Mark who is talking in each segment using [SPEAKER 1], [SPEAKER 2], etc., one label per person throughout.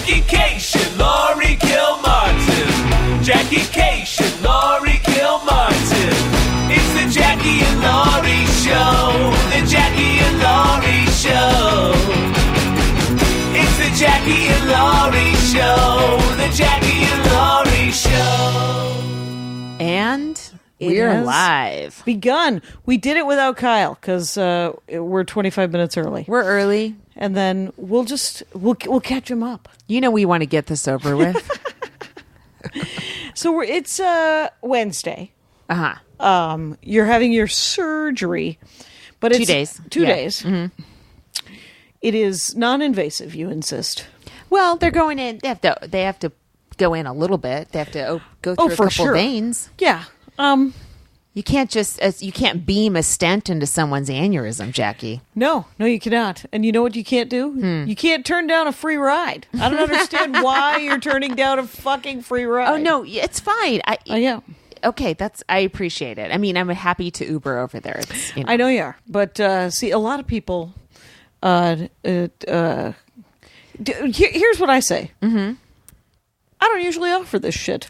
[SPEAKER 1] Jackie Cation, Laurie Kilmartin. Jackie Cation, Laurie Kilmartin. It's the Jackie and Laurie Show. The Jackie and Laurie Show. It's the Jackie and Laurie Show. The Jackie and Laurie Show.
[SPEAKER 2] And we're live.
[SPEAKER 3] Begun. We did it without Kyle because we're 25 minutes early.
[SPEAKER 2] We're early.
[SPEAKER 3] And then we'll catch him up.
[SPEAKER 2] You know we want to get this over with.
[SPEAKER 3] So it's Wednesday.
[SPEAKER 2] Uh-huh.
[SPEAKER 3] You're having your surgery, but it's
[SPEAKER 2] 2 days.
[SPEAKER 3] 2 days.
[SPEAKER 2] Mm-hmm.
[SPEAKER 3] It is non-invasive, you insist.
[SPEAKER 2] Well, they're going in. They have to go in a little bit. They have to go through a couple veins.
[SPEAKER 3] Yeah.
[SPEAKER 2] You can't you can't beam a stent into someone's aneurysm, Jackie.
[SPEAKER 3] No, you cannot. And you know what you can't do? You can't turn down a free ride. I don't understand why you're turning down a fucking free ride.
[SPEAKER 2] Oh no, it's fine.
[SPEAKER 3] Yeah.
[SPEAKER 2] Okay, I appreciate it. I mean, I'm happy to Uber over there. It's,
[SPEAKER 3] I know you are, but see, a lot of people. Here's what I say. Mm-hmm. I don't usually offer this shit,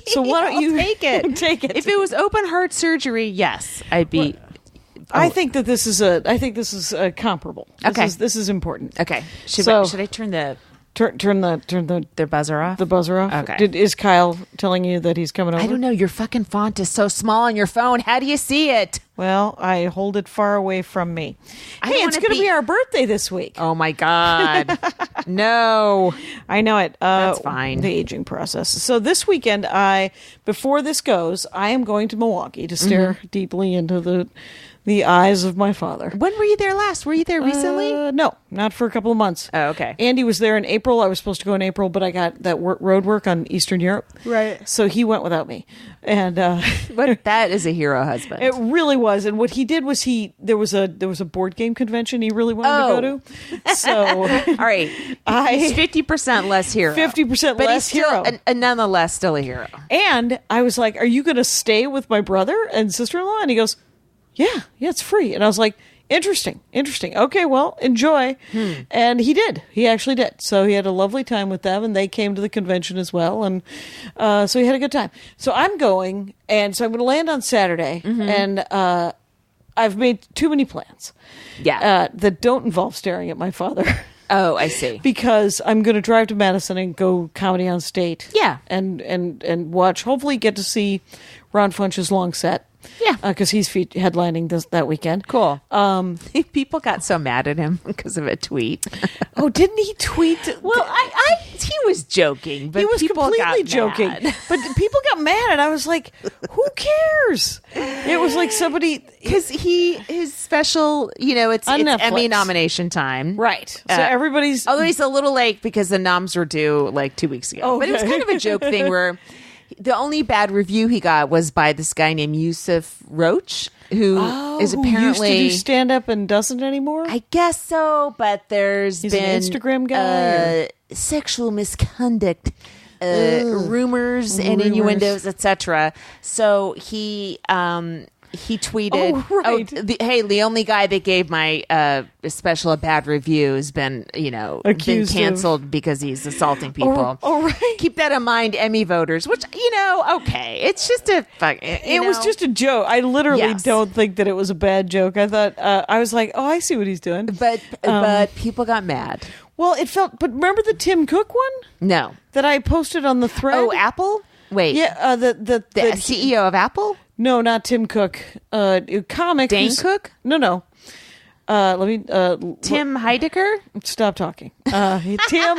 [SPEAKER 3] so why don't you
[SPEAKER 2] take it?
[SPEAKER 3] Take it.
[SPEAKER 2] If it was open heart surgery, yes, I'd be.
[SPEAKER 3] I think that this is comparable. This is important.
[SPEAKER 2] Okay, should I turn the their buzzer off?
[SPEAKER 3] The buzzer off.
[SPEAKER 2] Okay.
[SPEAKER 3] Is Kyle telling you that he's coming over?
[SPEAKER 2] I don't know. Your fucking font is so small on your phone. How do you see it?
[SPEAKER 3] Well, I hold it far away from me. Hey, it's going to be our birthday this week.
[SPEAKER 2] Oh my God. No.
[SPEAKER 3] I know it.
[SPEAKER 2] That's fine.
[SPEAKER 3] The aging process. So this weekend, before this goes, I am going to Milwaukee to stare deeply into the eyes of my father.
[SPEAKER 2] When were you there last? Were you there recently?
[SPEAKER 3] No, not for a couple of months.
[SPEAKER 2] Oh, okay.
[SPEAKER 3] Andy was there in April. I was supposed to go in April, but I got that road work on Eastern Europe.
[SPEAKER 2] Right.
[SPEAKER 3] So he went without me. And
[SPEAKER 2] but that is a hero husband.
[SPEAKER 3] It really was. And what he did was there was a board game convention he really wanted to go to. So
[SPEAKER 2] all right. He's 50% less hero.
[SPEAKER 3] 50% less hero.
[SPEAKER 2] And nonetheless still a hero.
[SPEAKER 3] And I was like, "Are you going to stay with my brother and sister-in-law?" And he goes, Yeah, it's free. And I was like, interesting. Okay, well, enjoy. And he did. He actually did. So he had a lovely time with them, and they came to the convention as well. And so he had a good time. So I'm going, and so I'm going to land on Saturday, and I've made too many plans.
[SPEAKER 2] Yeah.
[SPEAKER 3] That don't involve staring at my father.
[SPEAKER 2] Oh, I see.
[SPEAKER 3] Because I'm going to drive to Madison and go Comedy on State.
[SPEAKER 2] Yeah.
[SPEAKER 3] And watch, hopefully get to see Ron Funch's long set.
[SPEAKER 2] Yeah.
[SPEAKER 3] Because he's headlining that weekend.
[SPEAKER 2] Cool. People got so mad at him because of a tweet.
[SPEAKER 3] Oh, didn't he tweet?
[SPEAKER 2] Well, he was joking, but
[SPEAKER 3] he was
[SPEAKER 2] people
[SPEAKER 3] completely
[SPEAKER 2] got
[SPEAKER 3] joking.
[SPEAKER 2] Mad.
[SPEAKER 3] But people got mad, and I was like, "Who cares?" It was like somebody
[SPEAKER 2] because his special, it's Emmy nomination time,
[SPEAKER 3] right? So everybody's
[SPEAKER 2] although he's a little late because the noms were due like 2 weeks ago.
[SPEAKER 3] Okay.
[SPEAKER 2] But it was kind of a joke thing where. The only bad review he got was by this guy named Yusuf Roach, who is apparently
[SPEAKER 3] used to do stand up and doesn't anymore.
[SPEAKER 2] I guess so, but
[SPEAKER 3] He's been an Instagram guy,
[SPEAKER 2] sexual misconduct, rumors and innuendos, etc. So he tweeted,
[SPEAKER 3] right.
[SPEAKER 2] the only guy that gave my special a bad review has been, been canceled because he's assaulting people.
[SPEAKER 3] Oh, right.
[SPEAKER 2] Keep that in mind, Emmy voters, which, okay. It's just a fuck.
[SPEAKER 3] It was just a joke. I literally don't think that it was a bad joke. I thought, I was like, oh, I see what he's doing.
[SPEAKER 2] But people got mad.
[SPEAKER 3] Well, but remember the Tim Cook one?
[SPEAKER 2] No.
[SPEAKER 3] That I posted on the thread?
[SPEAKER 2] Oh, Apple? Wait.
[SPEAKER 3] Yeah, the
[SPEAKER 2] CEO of Apple?
[SPEAKER 3] No, not Tim Cook. Comic.
[SPEAKER 2] Dane Cook?
[SPEAKER 3] No.
[SPEAKER 2] Tim Heidecker?
[SPEAKER 3] Stop talking. Tim.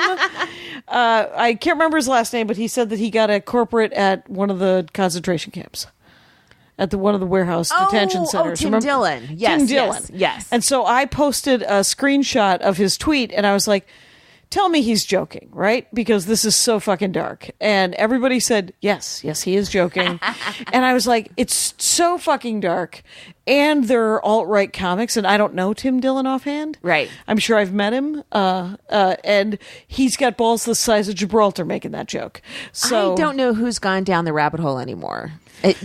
[SPEAKER 3] I can't remember his last name, but he said that he got a corporate at one of the concentration camps. At one of the warehouse detention centers.
[SPEAKER 2] Tim Dillon. Yes,
[SPEAKER 3] Tim Dillon.
[SPEAKER 2] Yes.
[SPEAKER 3] And so I posted a screenshot of his tweet, and I was like, tell me he's joking, right? Because this is so fucking dark. And everybody said, yes, he is joking. And I was like, it's so fucking dark. and they're alt-right comics, and I don't know Tim Dillon offhand.
[SPEAKER 2] Right.
[SPEAKER 3] I'm sure I've met him, and he's got balls the size of Gibraltar making that joke. So
[SPEAKER 2] I don't know who's gone down the rabbit hole anymore.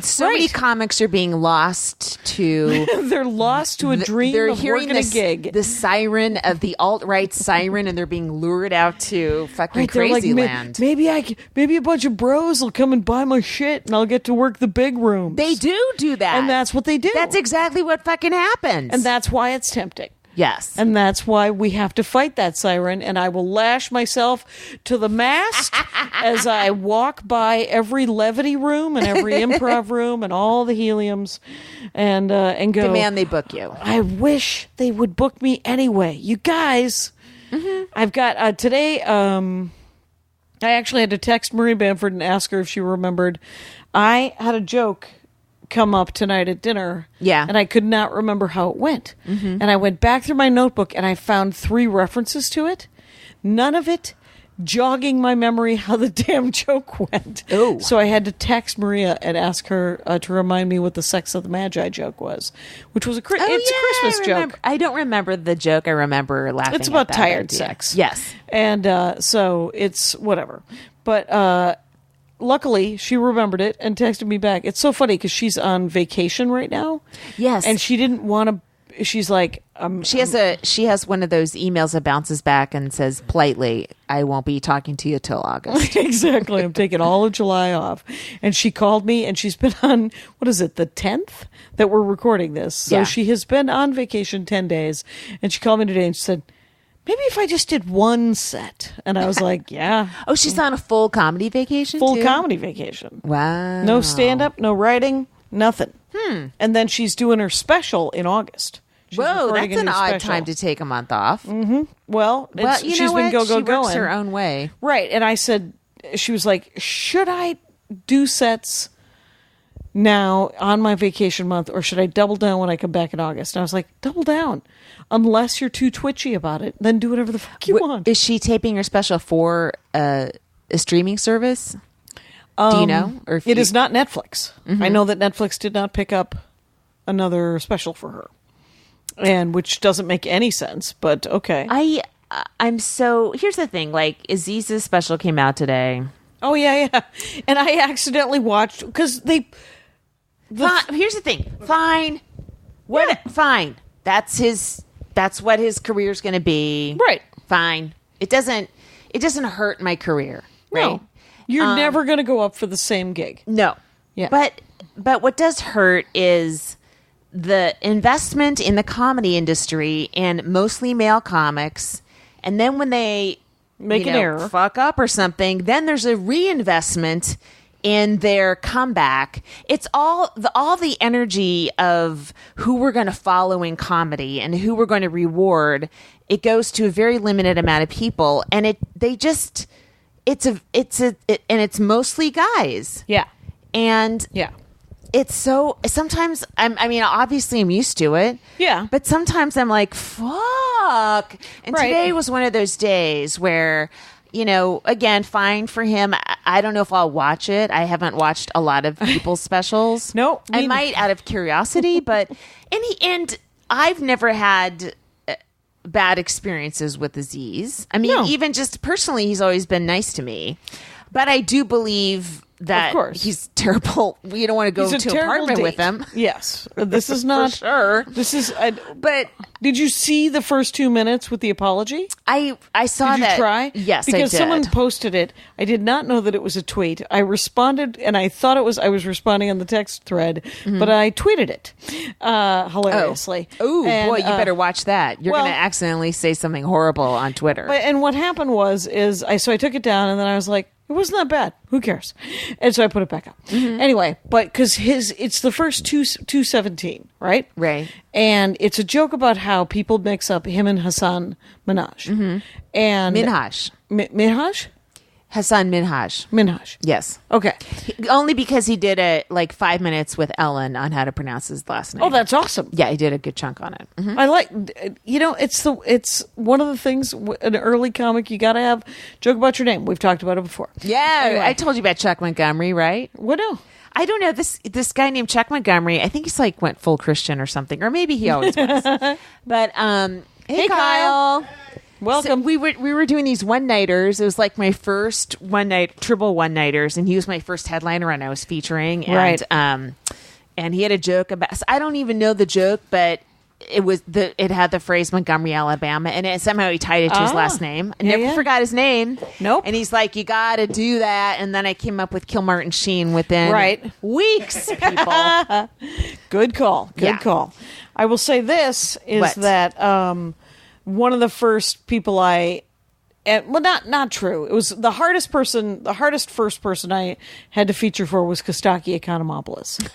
[SPEAKER 2] So many comics are being lost to...
[SPEAKER 3] they're lost to a dream
[SPEAKER 2] they're
[SPEAKER 3] of
[SPEAKER 2] hearing
[SPEAKER 3] working a gig.
[SPEAKER 2] The siren of the alt-right siren, and they're being lured out to fucking crazy land.
[SPEAKER 3] Maybe a bunch of bros will come and buy my shit, and I'll get to work the big rooms.
[SPEAKER 2] They do that.
[SPEAKER 3] And that's what they do.
[SPEAKER 2] That's exactly what fucking happens.
[SPEAKER 3] And that's why it's tempting.
[SPEAKER 2] Yes.
[SPEAKER 3] And that's why we have to fight that siren, and I will lash myself to the mast as I walk by every levity room and every improv room and all the heliums and go,
[SPEAKER 2] demand they book you.
[SPEAKER 3] I wish they would book me anyway. You guys, I've got today, I actually had to text Marie Bamford and ask her if she remembered. I had a joke come up tonight at dinner.
[SPEAKER 2] Yeah.
[SPEAKER 3] And I could not remember how it went. And I went back through my notebook and I found 3 references to it. None of it jogging my memory how the damn joke went.
[SPEAKER 2] Oh.
[SPEAKER 3] So I had to text Maria and ask her to remind me what the Sex of the Magi joke was, which was a Christmas joke.
[SPEAKER 2] I don't remember the joke. I remember laughing.
[SPEAKER 3] It's about
[SPEAKER 2] at that
[SPEAKER 3] tired
[SPEAKER 2] idea.
[SPEAKER 3] sex.
[SPEAKER 2] Yes.
[SPEAKER 3] And so it's whatever. But luckily, she remembered it and texted me back. It's so funny because she's on vacation right now.
[SPEAKER 2] Yes.
[SPEAKER 3] And she didn't want to. She's like,
[SPEAKER 2] she has one of those emails that bounces back and says politely, "I won't be talking to you till August."
[SPEAKER 3] Exactly. I'm taking all of July off. And she called me, and she's been on, what is it, the 10th that we're recording this. So she has been on vacation 10 days. And she called me today and she said, maybe if I just did one set. And I was like, yeah.
[SPEAKER 2] Oh, she's on a full comedy vacation
[SPEAKER 3] Full comedy vacation.
[SPEAKER 2] Wow.
[SPEAKER 3] No stand-up, no writing, nothing. And then she's doing her special in August. She's
[SPEAKER 2] Whoa,
[SPEAKER 3] recording
[SPEAKER 2] that's
[SPEAKER 3] a
[SPEAKER 2] an
[SPEAKER 3] new
[SPEAKER 2] odd
[SPEAKER 3] special.
[SPEAKER 2] time to take a month off.
[SPEAKER 3] Well,
[SPEAKER 2] you
[SPEAKER 3] she's
[SPEAKER 2] know
[SPEAKER 3] been
[SPEAKER 2] what? She
[SPEAKER 3] going.
[SPEAKER 2] works her own way.
[SPEAKER 3] Right. And I said, she was like, should I do sets now on my vacation month, or should I double down when I come back in August? And I was like, double down. Unless you're too twitchy about it, then do whatever the fuck you want.
[SPEAKER 2] Is she taping her special for a streaming service? Do you know? Or if
[SPEAKER 3] it is not Netflix. I know that Netflix did not pick up another special for her, and which doesn't make any sense, but okay.
[SPEAKER 2] I'm so... Here's the thing. Like, Aziz's special came out today.
[SPEAKER 3] Oh, yeah. And I accidentally watched, because they...
[SPEAKER 2] Here's the thing. Fine. Fine. That's what his career's going to be.
[SPEAKER 3] Right.
[SPEAKER 2] Fine. It doesn't hurt my career. Right?
[SPEAKER 3] No. You're never going to go up for the same gig.
[SPEAKER 2] No.
[SPEAKER 3] Yeah.
[SPEAKER 2] But what does hurt is the investment in the comedy industry and mostly male comics. And then when they
[SPEAKER 3] make an error,
[SPEAKER 2] fuck up or something, then there's a reinvestment in their comeback. It's all the energy of who we're going to follow in comedy and who we're going to reward. It goes to a very limited amount of people, and it's mostly guys.
[SPEAKER 3] Yeah.
[SPEAKER 2] And it's so, sometimes obviously I'm used to it.
[SPEAKER 3] Yeah.
[SPEAKER 2] But sometimes I'm like, fuck. And today was one of those days where, again, fine for him. I don't know if I'll watch it. I haven't watched a lot of people's specials.
[SPEAKER 3] No.
[SPEAKER 2] I might out of curiosity, but in the end, I've never had bad experiences with Aziz. I mean, even just personally, he's always been nice to me. But I do believe that he's terrible. You don't want to go to an apartment with him.
[SPEAKER 3] Yes. This is not...
[SPEAKER 2] For sure.
[SPEAKER 3] This is...
[SPEAKER 2] but...
[SPEAKER 3] Did you see the first 2 minutes with the apology?
[SPEAKER 2] I saw that.
[SPEAKER 3] Did you try?
[SPEAKER 2] Yes,
[SPEAKER 3] because
[SPEAKER 2] I did.
[SPEAKER 3] Someone posted it. I did not know that it was a tweet. I responded, and I thought I was responding on the text thread, but I tweeted it hilariously.
[SPEAKER 2] Oh, boy, you better watch that. You're going to accidentally say something horrible on Twitter.
[SPEAKER 3] And what happened was, I took it down, and then I was like, it wasn't that bad. Who cares? And so I put it back up. Anyway, but because it's the first 217, right?
[SPEAKER 2] Right.
[SPEAKER 3] And it's a joke about how people mix up him and Hassan Minhaj. And
[SPEAKER 2] Minhaj.
[SPEAKER 3] Minhaj?
[SPEAKER 2] Hassan Minhaj.
[SPEAKER 3] Minhaj.
[SPEAKER 2] Yes.
[SPEAKER 3] Okay.
[SPEAKER 2] Only because he did 5 minutes with Ellen on how to pronounce his last name.
[SPEAKER 3] Oh, that's awesome.
[SPEAKER 2] Yeah, he did a good chunk on it.
[SPEAKER 3] I like, it's one of the things, an early comic, you got to have joke about your name. We've talked about it before.
[SPEAKER 2] Yeah,
[SPEAKER 3] anyway.
[SPEAKER 2] I told you about Chuck Montgomery, right?
[SPEAKER 3] What no?
[SPEAKER 2] I don't know this guy named Chuck Montgomery. I think he's like went full Christian or something, or maybe he always was. But hey Kyle.
[SPEAKER 3] Welcome.
[SPEAKER 2] So we were doing these one-nighters. It was like my first triple one-nighters, and he was my first headliner, and I was featuring. And,
[SPEAKER 3] Right.
[SPEAKER 2] And he had a joke about. So I don't even know the joke, but it had the phrase Montgomery, Alabama, and it somehow he tied it to his last name. I never forgot his name.
[SPEAKER 3] Nope.
[SPEAKER 2] And he's like, "You got to do that." And then I came up with Kilmartin Sheen within weeks. People.
[SPEAKER 3] Good call. Good
[SPEAKER 2] Yeah.
[SPEAKER 3] call. I will say this is
[SPEAKER 2] What?
[SPEAKER 3] that one of the first people not true. It was the hardest first person I had to feature for was Kostaki Economopoulos.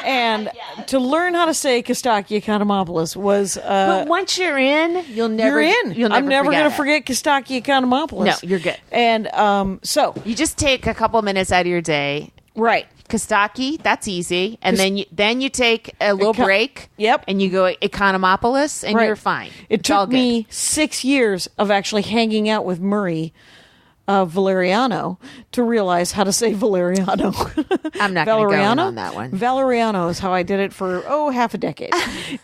[SPEAKER 3] And to learn how to say Kostaki Economopoulos was
[SPEAKER 2] But once you're in, you're in.
[SPEAKER 3] I'm never going to
[SPEAKER 2] it.
[SPEAKER 3] forget Kostaki Economopoulos.
[SPEAKER 2] No, you're good.
[SPEAKER 3] And so
[SPEAKER 2] You just take a couple minutes out of your day.
[SPEAKER 3] right.
[SPEAKER 2] Kostaki, that's easy, and then you take a little break.
[SPEAKER 3] Yep.
[SPEAKER 2] And you go Economopoulos, and
[SPEAKER 3] Right.
[SPEAKER 2] you're fine.
[SPEAKER 3] It
[SPEAKER 2] It's all
[SPEAKER 3] took
[SPEAKER 2] good.
[SPEAKER 3] me 6 years of actually hanging out with Murray Valeriano to realize how to say Valeriano.
[SPEAKER 2] I'm not going to go in on that one.
[SPEAKER 3] Valeriano is how I did it for half a decade.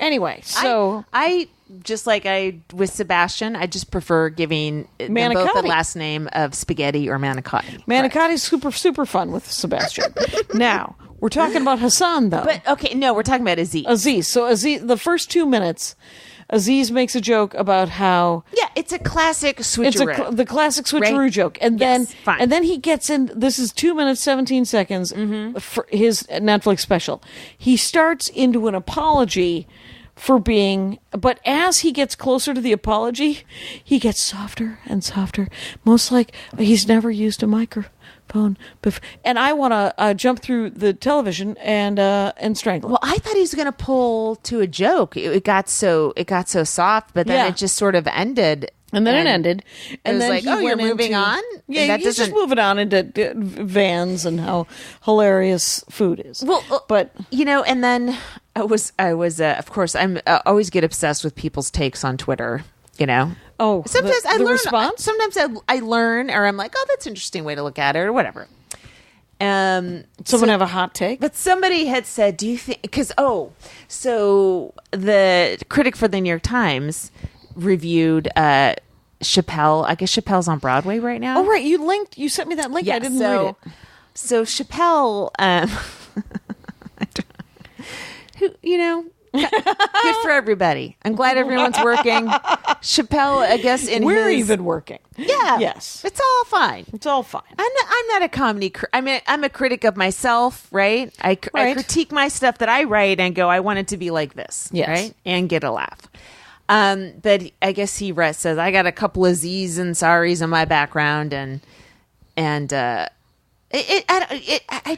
[SPEAKER 3] Anyway, so
[SPEAKER 2] I just like I with Sebastian, I just prefer giving them both the
[SPEAKER 3] Manicotti.
[SPEAKER 2] last name of spaghetti or manicotti.
[SPEAKER 3] Manicotti is super fun with Sebastian. Now we're talking about Hassan though.
[SPEAKER 2] But okay, no, we're talking about Aziz.
[SPEAKER 3] Aziz. So Aziz, the first 2 minutes, Aziz makes a joke about how
[SPEAKER 2] Yeah, it's a classic switcheroo.
[SPEAKER 3] the classic switcheroo
[SPEAKER 2] Right?
[SPEAKER 3] joke, and
[SPEAKER 2] Yes, fine.
[SPEAKER 3] then he gets in. This is 2 minutes 17 seconds for his Netflix special. He starts into an apology for being, but as he gets closer to the apology, he gets softer and softer. Most like he's never used a microphone before. And I want to jump through the television and strangle.
[SPEAKER 2] Well, I thought he was going to pull to a joke. It got so soft, but then
[SPEAKER 3] Yeah.
[SPEAKER 2] it just sort of ended.
[SPEAKER 3] And then it ended.
[SPEAKER 2] And
[SPEAKER 3] And
[SPEAKER 2] was
[SPEAKER 3] then
[SPEAKER 2] like,
[SPEAKER 3] he
[SPEAKER 2] oh, you're
[SPEAKER 3] went
[SPEAKER 2] moving
[SPEAKER 3] into-
[SPEAKER 2] on?
[SPEAKER 3] Yeah,
[SPEAKER 2] That
[SPEAKER 3] he's just
[SPEAKER 2] doesn't-
[SPEAKER 3] moving on into vans and how hilarious food is.
[SPEAKER 2] Well,
[SPEAKER 3] but
[SPEAKER 2] and then I was of course, I'm always get obsessed with people's takes on Twitter. Sometimes I
[SPEAKER 3] the
[SPEAKER 2] learn.
[SPEAKER 3] response.
[SPEAKER 2] Sometimes I learn, or I'm like, oh, that's an interesting way to look at it, or whatever.
[SPEAKER 3] Someone have a hot take.
[SPEAKER 2] But somebody had said, do you think, because, so the critic for the New York Times reviewed Chappelle. I guess Chappelle's on Broadway right now.
[SPEAKER 3] Oh, right. You sent me that link. I didn't read it.
[SPEAKER 2] So Chappelle, good for everybody. I'm glad everyone's working. Chappelle, I guess,
[SPEAKER 3] We're even working.
[SPEAKER 2] Yeah.
[SPEAKER 3] Yes.
[SPEAKER 2] It's all fine.
[SPEAKER 3] It's all fine.
[SPEAKER 2] I'm not a comedy. I'm a critic of myself, right? I critique my stuff that I write and go, I want it to be like this,
[SPEAKER 3] Yes.
[SPEAKER 2] right, and get a laugh. But I guess he says I got a couple of Z's and sorries in my background, and I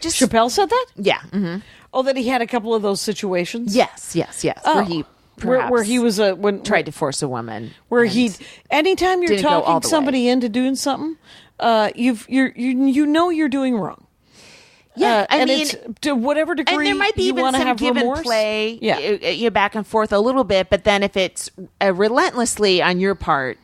[SPEAKER 2] just
[SPEAKER 3] Chappelle said that?
[SPEAKER 2] yeah. Mm-hmm.
[SPEAKER 3] Oh, that he had a couple of those situations?
[SPEAKER 2] Yes.
[SPEAKER 3] Oh.
[SPEAKER 2] Where
[SPEAKER 3] he was
[SPEAKER 2] tried to force a woman.
[SPEAKER 3] where
[SPEAKER 2] and-
[SPEAKER 3] he anytime you're
[SPEAKER 2] didn't go all
[SPEAKER 3] talking
[SPEAKER 2] the
[SPEAKER 3] somebody into doing something, you're doing wrong.
[SPEAKER 2] Yeah, I
[SPEAKER 3] and
[SPEAKER 2] mean,
[SPEAKER 3] it's to whatever degree
[SPEAKER 2] and there might be
[SPEAKER 3] you
[SPEAKER 2] even
[SPEAKER 3] want to
[SPEAKER 2] some
[SPEAKER 3] have
[SPEAKER 2] give
[SPEAKER 3] remorse.
[SPEAKER 2] and play,
[SPEAKER 3] Yeah.
[SPEAKER 2] back and forth a little bit. But then if it's relentlessly on your part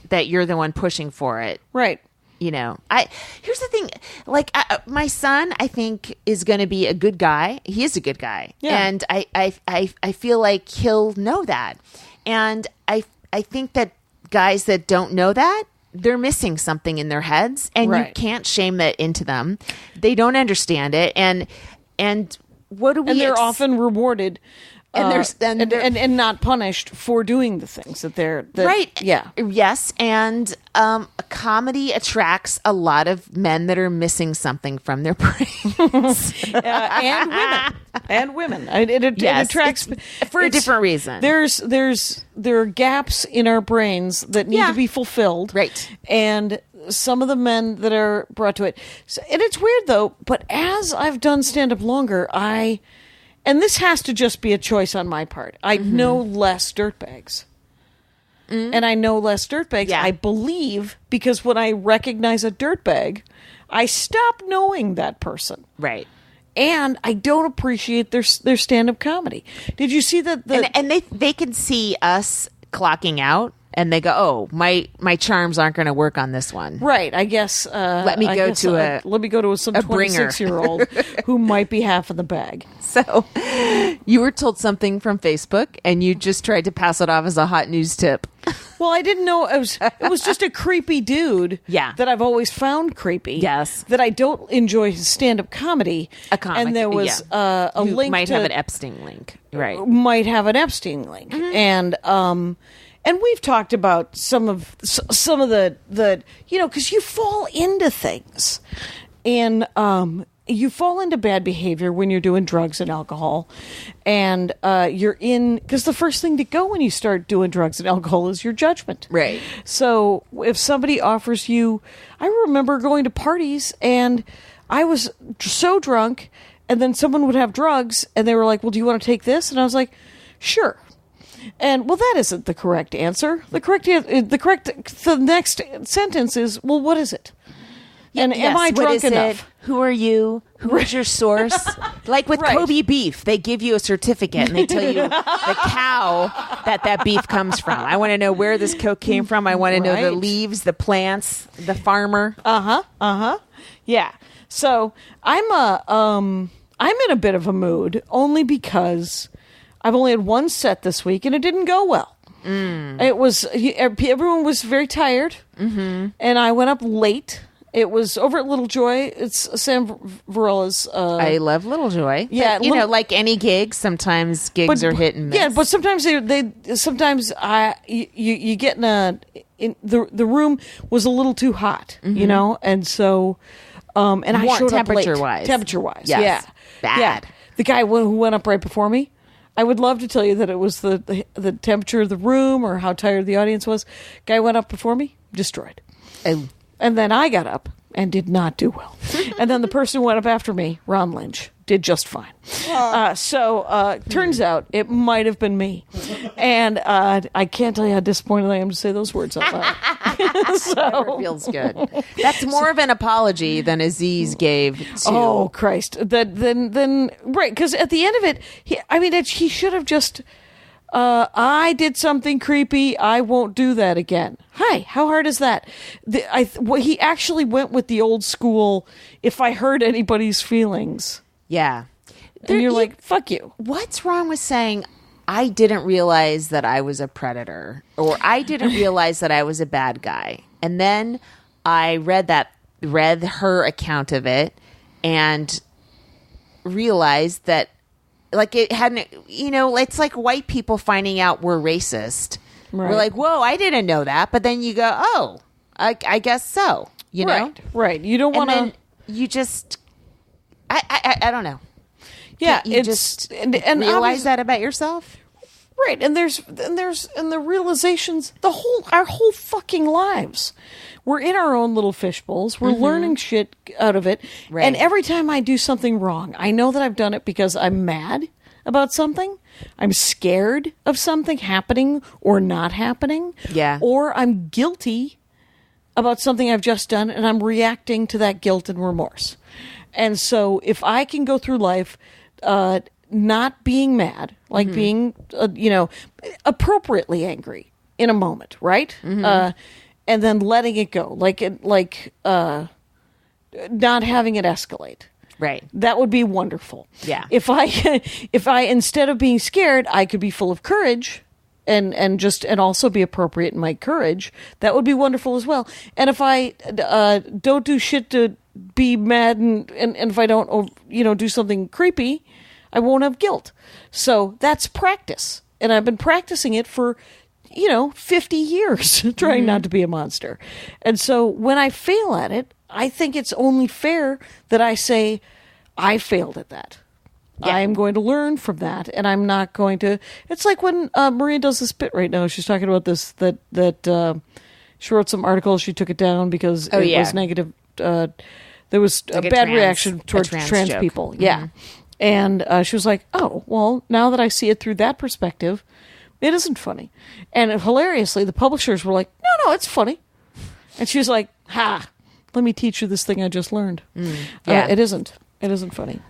[SPEAKER 2] that you're the one pushing for it,
[SPEAKER 3] Right.
[SPEAKER 2] here's the thing. Like my son, I think is going to be a good guy. He is a good guy,
[SPEAKER 3] Yeah.
[SPEAKER 2] and I feel like he'll know that. And I think that guys that don't know that, they're missing something in their heads, and
[SPEAKER 3] Right.
[SPEAKER 2] you can't shame that into them. They don't understand it, and what do we?
[SPEAKER 3] And they're often rewarded and not punished for doing the things that
[SPEAKER 2] right.
[SPEAKER 3] Yeah.
[SPEAKER 2] Yes, and comedy attracts a lot of men that are missing something from their brains.
[SPEAKER 3] and women. It
[SPEAKER 2] Yes,
[SPEAKER 3] attracts
[SPEAKER 2] it's for a different reason.
[SPEAKER 3] There are gaps in our brains that need
[SPEAKER 2] Yeah.
[SPEAKER 3] to be fulfilled.
[SPEAKER 2] Right.
[SPEAKER 3] And some of the men that are brought to it. So, and it's weird though, but as I've done stand up longer, and this has to just be a choice on my part. I know less dirtbags. And I know less dirtbags,
[SPEAKER 2] Yeah.
[SPEAKER 3] I believe, because when I recognize a dirtbag, I stop knowing that person.
[SPEAKER 2] Right.
[SPEAKER 3] And I don't appreciate their stand-up comedy. Did you see that?
[SPEAKER 2] And they can see us clocking out, and they go, "Oh, my charms aren't going to work on this one."
[SPEAKER 3] Right. I guess.
[SPEAKER 2] Let me go to
[SPEAKER 3] some
[SPEAKER 2] a bringer.
[SPEAKER 3] 26-year-old who might be half of the bag.
[SPEAKER 2] So, you were told something from Facebook, and you just tried to pass it off as a hot news tip.
[SPEAKER 3] Well, I didn't know it was just a creepy dude.
[SPEAKER 2] Yeah.
[SPEAKER 3] That I've always found creepy.
[SPEAKER 2] Yes.
[SPEAKER 3] That I don't enjoy his stand-up comedy.
[SPEAKER 2] A comic.
[SPEAKER 3] And there was a
[SPEAKER 2] Who
[SPEAKER 3] link
[SPEAKER 2] might
[SPEAKER 3] to,
[SPEAKER 2] have an Epstein link. Right.
[SPEAKER 3] Might have an Epstein link. And we've talked about some of the because you fall into things, and you fall into bad behavior when you're doing drugs and alcohol, and you're in, because the first thing to go when you start doing drugs and alcohol is your judgment.
[SPEAKER 2] Right.
[SPEAKER 3] So if somebody offers you, I remember going to parties and I was so drunk, and then someone would have drugs and they were like, "Well, do you want to take this?" And I was like, "Sure." And well, that isn't the correct answer. The next sentence is, "Well, what is it? And am I drunk enough?
[SPEAKER 2] Who are you? Who is your source?" Like with
[SPEAKER 3] Right.
[SPEAKER 2] Kobe beef, they give you a certificate and they tell you the cow that beef comes from. I want to know where this cow came from. I want to know the
[SPEAKER 3] Right.
[SPEAKER 2] leaves, the plants, the farmer.
[SPEAKER 3] Yeah. So I'm in a bit of a mood only because I've only had one set this week and it didn't go well. It was, everyone was very tired, and I went up late. It was over at Little Joy. It's Sam Varella's.
[SPEAKER 2] I love Little Joy.
[SPEAKER 3] Yeah,
[SPEAKER 2] But, know, like any gig, sometimes gigs are hit and miss.
[SPEAKER 3] Yeah, but sometimes you get in the room was a little too hot, and so and I showed up late. Temperature-wise,
[SPEAKER 2] Yes.
[SPEAKER 3] yeah,
[SPEAKER 2] Bad.
[SPEAKER 3] Yeah. The guy who went up right before me, I would love to tell you that it was the temperature of the room or how tired the audience was. Guy went up before me, destroyed. And then I got up and did not do well. And then the person who went up after me, Ron Lynch, did just fine. Turns out it might have been me. And I can't tell you how disappointed I am to say those words out loud.
[SPEAKER 2] Never feels good. That's more of an apology than Aziz gave to.
[SPEAKER 3] Oh, Christ. Then right, because at the end of it, he should have just... I did something creepy. I won't do that again. Hi, how hard is that? He actually went with the old school, if I hurt anybody's feelings.
[SPEAKER 2] Yeah.
[SPEAKER 3] And you're like, fuck you.
[SPEAKER 2] What's wrong with saying, I didn't realize that I was a predator, or I didn't realize that I was a bad guy. And then I read her account of it and realized that, like, it hadn't, it's like white people finding out we're racist.
[SPEAKER 3] Right.
[SPEAKER 2] We're like, whoa, I didn't know that. But then you go, oh, I guess so, know?
[SPEAKER 3] Right. You don't want to...
[SPEAKER 2] You just... I don't know.
[SPEAKER 3] Yeah,
[SPEAKER 2] you just and realize that about yourself.
[SPEAKER 3] Right, and there's the realizations, our whole fucking lives. We're in our own little fishbowls. We're learning shit out of it.
[SPEAKER 2] Right.
[SPEAKER 3] And every time I do something wrong, I know that I've done it because I'm mad about something. I'm scared of something happening or not happening.
[SPEAKER 2] Yeah.
[SPEAKER 3] Or I'm guilty about something I've just done and I'm reacting to that guilt and remorse. And so if I can go through life not being mad, like being, appropriately angry in a moment, right? And then letting it go, not having it escalate.
[SPEAKER 2] Right.
[SPEAKER 3] That would be wonderful.
[SPEAKER 2] Yeah.
[SPEAKER 3] If I instead of being scared, I could be full of courage and also be appropriate in my courage, that would be wonderful as well. And if I don't do shit to be mad and if I don't do something creepy, I won't have guilt. So that's practice. And I've been practicing it for 50 years trying not to be a monster. And so when I fail at it, I think it's only fair that I say I failed at that. Yeah. I am going to learn from that, and I'm not going to. It's like when Maria does this bit right now. She's talking about this that she wrote some article. She took it down because it was negative. There was like a bad reaction towards trans people. Yeah, and she was like, "Oh, well, now that I see it through that perspective, it isn't funny." And hilariously, the publishers were like, "No, it's funny," and she was like, "Ha! Let me teach you this thing I just learned."
[SPEAKER 2] Yeah.
[SPEAKER 3] It isn't. It isn't funny.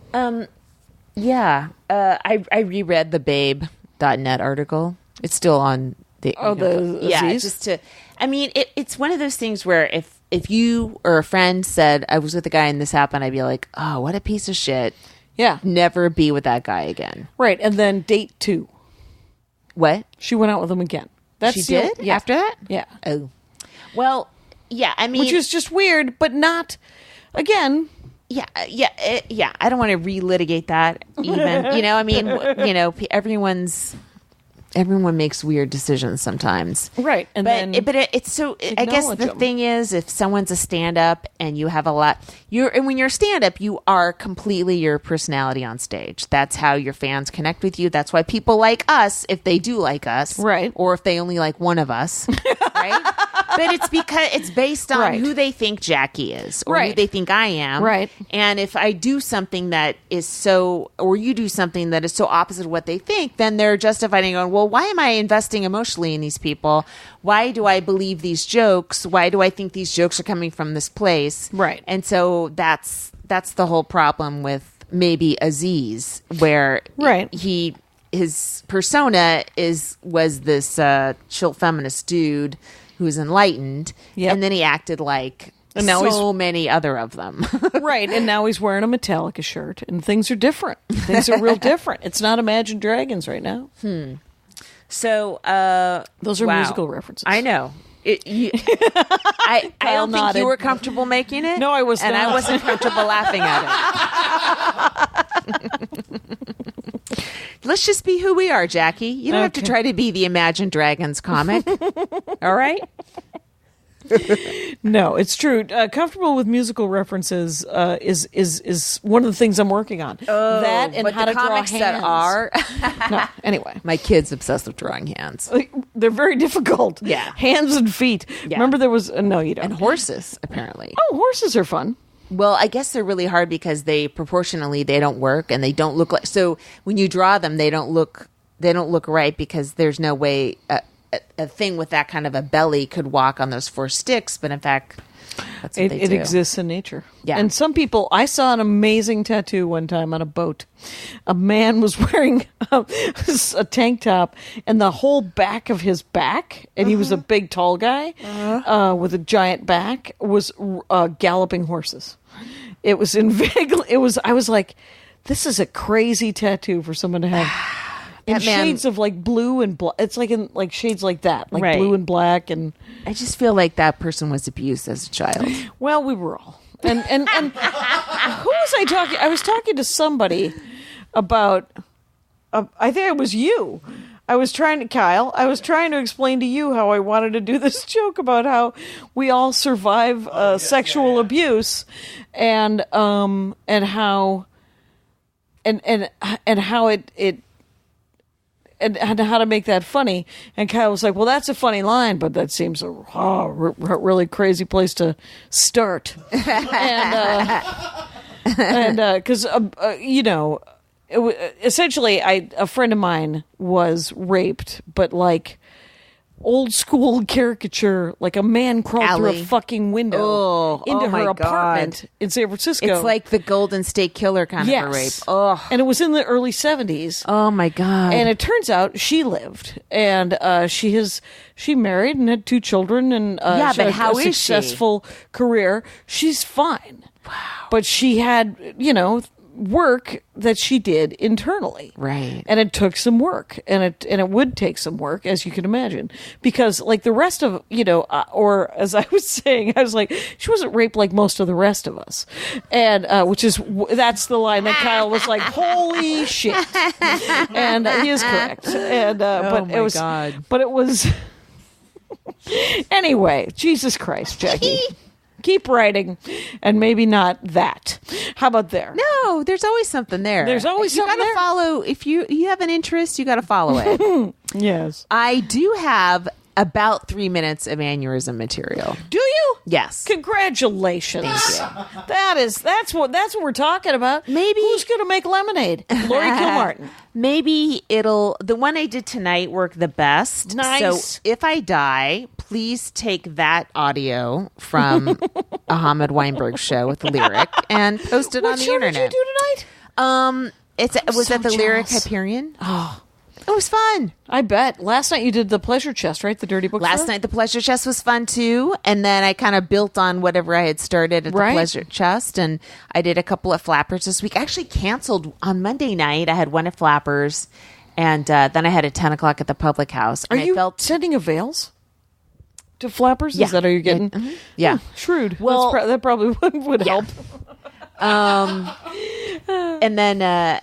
[SPEAKER 2] Yeah. I reread the babe.net article. It's still on
[SPEAKER 3] the
[SPEAKER 2] yeah,
[SPEAKER 3] Aziz?
[SPEAKER 2] just to. I mean, it's one of those things where if you or a friend said I was with a guy and this happened, I'd be like, oh, what a piece of shit.
[SPEAKER 3] Yeah,
[SPEAKER 2] never be with that guy again.
[SPEAKER 3] Right, and then date 2.
[SPEAKER 2] What?
[SPEAKER 3] She went out with him again.
[SPEAKER 2] She did?
[SPEAKER 3] Yeah.
[SPEAKER 2] After that?
[SPEAKER 3] Yeah.
[SPEAKER 2] Oh. Well, yeah, I mean...
[SPEAKER 3] Which is just weird, but not... Again...
[SPEAKER 2] Yeah. I don't want to relitigate that even. You know, I mean, you know, everyone makes weird decisions sometimes.
[SPEAKER 3] Right. And
[SPEAKER 2] it's so... I guess the thing is, if someone's a stand-up and you have a lot... And when you're a stand-up, you are completely your personality on stage. That's how your fans connect with you. That's why people like us, if they do like us.
[SPEAKER 3] Right.
[SPEAKER 2] Or if they only like one of us. Right? But it's because it's based on who they think Jackie is or who they think I am.
[SPEAKER 3] Right.
[SPEAKER 2] And if I do something that is so... Or you do something that is so opposite of what they think, then they're justified in going, well, why am I investing emotionally in these people? Why do I believe these jokes? Why do I think these jokes are coming from this place?
[SPEAKER 3] Right.
[SPEAKER 2] And so that's the whole problem with maybe Aziz, where his persona was this chill feminist dude who was enlightened, and then he acted like many other of them.
[SPEAKER 3] Right, and now he's wearing a Metallica shirt, and things are different. Things are real different. It's not Imagine Dragons right now.
[SPEAKER 2] So
[SPEAKER 3] those are musical references.
[SPEAKER 2] I know. I don't think you were comfortable making it.
[SPEAKER 3] No, I was
[SPEAKER 2] and
[SPEAKER 3] not.
[SPEAKER 2] I wasn't comfortable laughing at it. Let's just be who we are, Jackie. You don't have to try to be the Imagine Dragons comic. All right?
[SPEAKER 3] No, it's true. Comfortable with musical references is one of the things I'm working on.
[SPEAKER 2] Oh,
[SPEAKER 3] that and
[SPEAKER 2] but
[SPEAKER 3] how
[SPEAKER 2] the
[SPEAKER 3] to draw
[SPEAKER 2] comics
[SPEAKER 3] hands.
[SPEAKER 2] that are.
[SPEAKER 3] No, anyway.
[SPEAKER 2] My kid's obsessed with drawing hands.
[SPEAKER 3] They're very difficult.
[SPEAKER 2] Yeah.
[SPEAKER 3] Hands and feet.
[SPEAKER 2] Yeah.
[SPEAKER 3] Remember there was... no, you don't.
[SPEAKER 2] And horses, apparently.
[SPEAKER 3] Oh, horses are fun.
[SPEAKER 2] Well, I guess they're really hard because they don't work and they don't look like... So when you draw them, they don't look right because there's no way... A thing with that kind of a belly could walk on those 4 sticks, but in fact, that's what they do.
[SPEAKER 3] It exists in nature.
[SPEAKER 2] Yeah.
[SPEAKER 3] And some people, I saw an amazing tattoo one time on a boat. A man was wearing a tank top, and the whole back of his back, and he was a big, tall guy with a giant back, was galloping horses. It was I was like, this is a crazy tattoo for someone to have. In shades of like blue and black. It's like in like shades like that, like blue and black. And
[SPEAKER 2] I just feel like that person was abused as a child.
[SPEAKER 3] Well, we were all. And who was I talking? I was talking to somebody about. I think it was you. I was trying to explain to you how I wanted to do this joke about how we all survive sexual abuse, and how it. And how to make that funny. And Kyle was like, well, that's a funny line, but that seems a really crazy place to start. And because, essentially, a friend of mine was raped, but like old school caricature, like a man crawled through a fucking window into her apartment in San Francisco.
[SPEAKER 2] It's like the Golden State Killer kind of a rape. Oh,
[SPEAKER 3] and it was in the early 70s.
[SPEAKER 2] Oh my God.
[SPEAKER 3] And it turns out she lived, and she married and had 2 children, and she
[SPEAKER 2] but
[SPEAKER 3] had
[SPEAKER 2] how
[SPEAKER 3] a
[SPEAKER 2] is
[SPEAKER 3] successful career. She's fine. Wow. But she had, work that she did internally,
[SPEAKER 2] right?
[SPEAKER 3] And it took some work, and it would take some work, as you can imagine, because like the rest of or as I was saying, I was like, she wasn't raped like most of the rest of us, and that's the line that Kyle was like, holy shit, and he is correct, and but it was anyway. Jesus Christ, Jackie. Keep writing, and maybe not that. How about there?
[SPEAKER 2] No, there's always something there.
[SPEAKER 3] There's always something there.
[SPEAKER 2] You gotta follow. If you have an interest, you gotta follow it.
[SPEAKER 3] Yes.
[SPEAKER 2] I do have about 3 minutes of aneurysm material.
[SPEAKER 3] Do you?
[SPEAKER 2] Yes.
[SPEAKER 3] Congratulations.
[SPEAKER 2] Thank you.
[SPEAKER 3] That's what we're talking about.
[SPEAKER 2] Maybe
[SPEAKER 3] who's going to make lemonade? Laurie Kilmartin.
[SPEAKER 2] Maybe the one I did tonight work the best.
[SPEAKER 3] Nice.
[SPEAKER 2] So if I die, please take that audio from a Ahmed Weinberg show with the lyric and post it on the internet.
[SPEAKER 3] What show did you do tonight?
[SPEAKER 2] Was at the
[SPEAKER 3] jealous.
[SPEAKER 2] Lyric Hyperion.
[SPEAKER 3] Oh.
[SPEAKER 2] It was fun.
[SPEAKER 3] I bet. Last night you did the pleasure chest, right? The dirty book
[SPEAKER 2] Last
[SPEAKER 3] store?
[SPEAKER 2] night the pleasure chest was fun too, and then I kind of built on whatever I had started at the pleasure chest, and I did a couple of flappers this week. I actually canceled on Monday night. I had one at Flappers, and then I had a 10 o'clock at the Public House.
[SPEAKER 3] Are
[SPEAKER 2] And
[SPEAKER 3] you sending avails to Flappers?
[SPEAKER 2] Yeah.
[SPEAKER 3] Is that how you're getting?
[SPEAKER 2] Yeah.
[SPEAKER 3] Shrewd.
[SPEAKER 2] Well,
[SPEAKER 3] that probably would help.
[SPEAKER 2] And then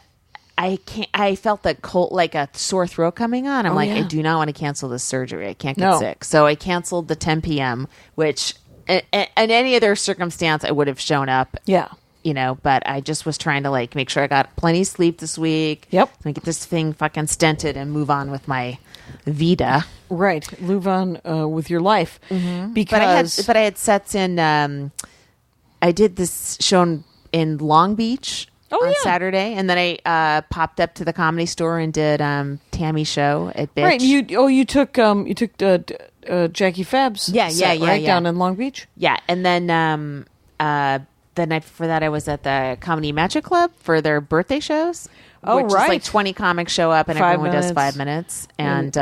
[SPEAKER 2] I felt that cold, like a sore throat coming on. I'm I do not want to cancel this surgery. I can't get sick. So I canceled the 10 p.m., which in any other circumstance I would have shown up.
[SPEAKER 3] Yeah.
[SPEAKER 2] But I just was trying to make sure I got plenty of sleep this week.
[SPEAKER 3] Yep.
[SPEAKER 2] And get this thing fucking stented and move on with my Vita.
[SPEAKER 3] Right. Move on with your life.
[SPEAKER 2] Mm-hmm.
[SPEAKER 3] Because
[SPEAKER 2] But I had sets in, I did this show in Long Beach on Saturday, and then I popped up to the Comedy Store and did Tammy's show at Bitch.
[SPEAKER 3] Right. You took Jackie Fab's set, right, down in Long Beach?
[SPEAKER 2] Yeah. And then the night before that, I was at the Comedy Magic Club for their birthday shows.
[SPEAKER 3] Oh,
[SPEAKER 2] which
[SPEAKER 3] right.
[SPEAKER 2] is 20 comics show up and
[SPEAKER 3] 5
[SPEAKER 2] everyone
[SPEAKER 3] minutes.
[SPEAKER 2] does 5 minutes. And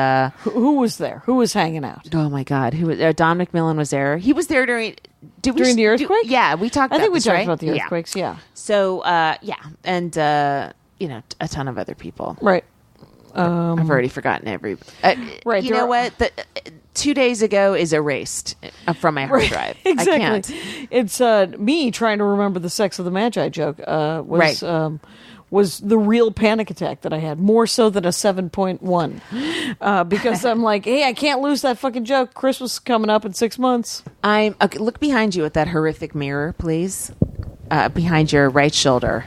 [SPEAKER 3] who was there? Who was hanging out?
[SPEAKER 2] oh my God, who was Don McMillan was there. He was there during
[SPEAKER 3] the earthquake?
[SPEAKER 2] Yeah, we talked.
[SPEAKER 3] I think we
[SPEAKER 2] this,
[SPEAKER 3] talked
[SPEAKER 2] right?
[SPEAKER 3] about the earthquakes. Yeah.
[SPEAKER 2] So and a ton of other people.
[SPEAKER 3] Right.
[SPEAKER 2] I've already forgotten every.
[SPEAKER 3] Right.
[SPEAKER 2] You know what? 2 days ago is erased from my hard drive.
[SPEAKER 3] Exactly.
[SPEAKER 2] I can't.
[SPEAKER 3] It's me trying to remember the Sex of the Magi joke. Was the real panic attack that I had, more so than a 7.1, because I'm like, hey, I can't lose that fucking joke. Christmas is coming up in 6 months.
[SPEAKER 2] Okay, look behind you at that horrific mirror, please. Behind your right shoulder.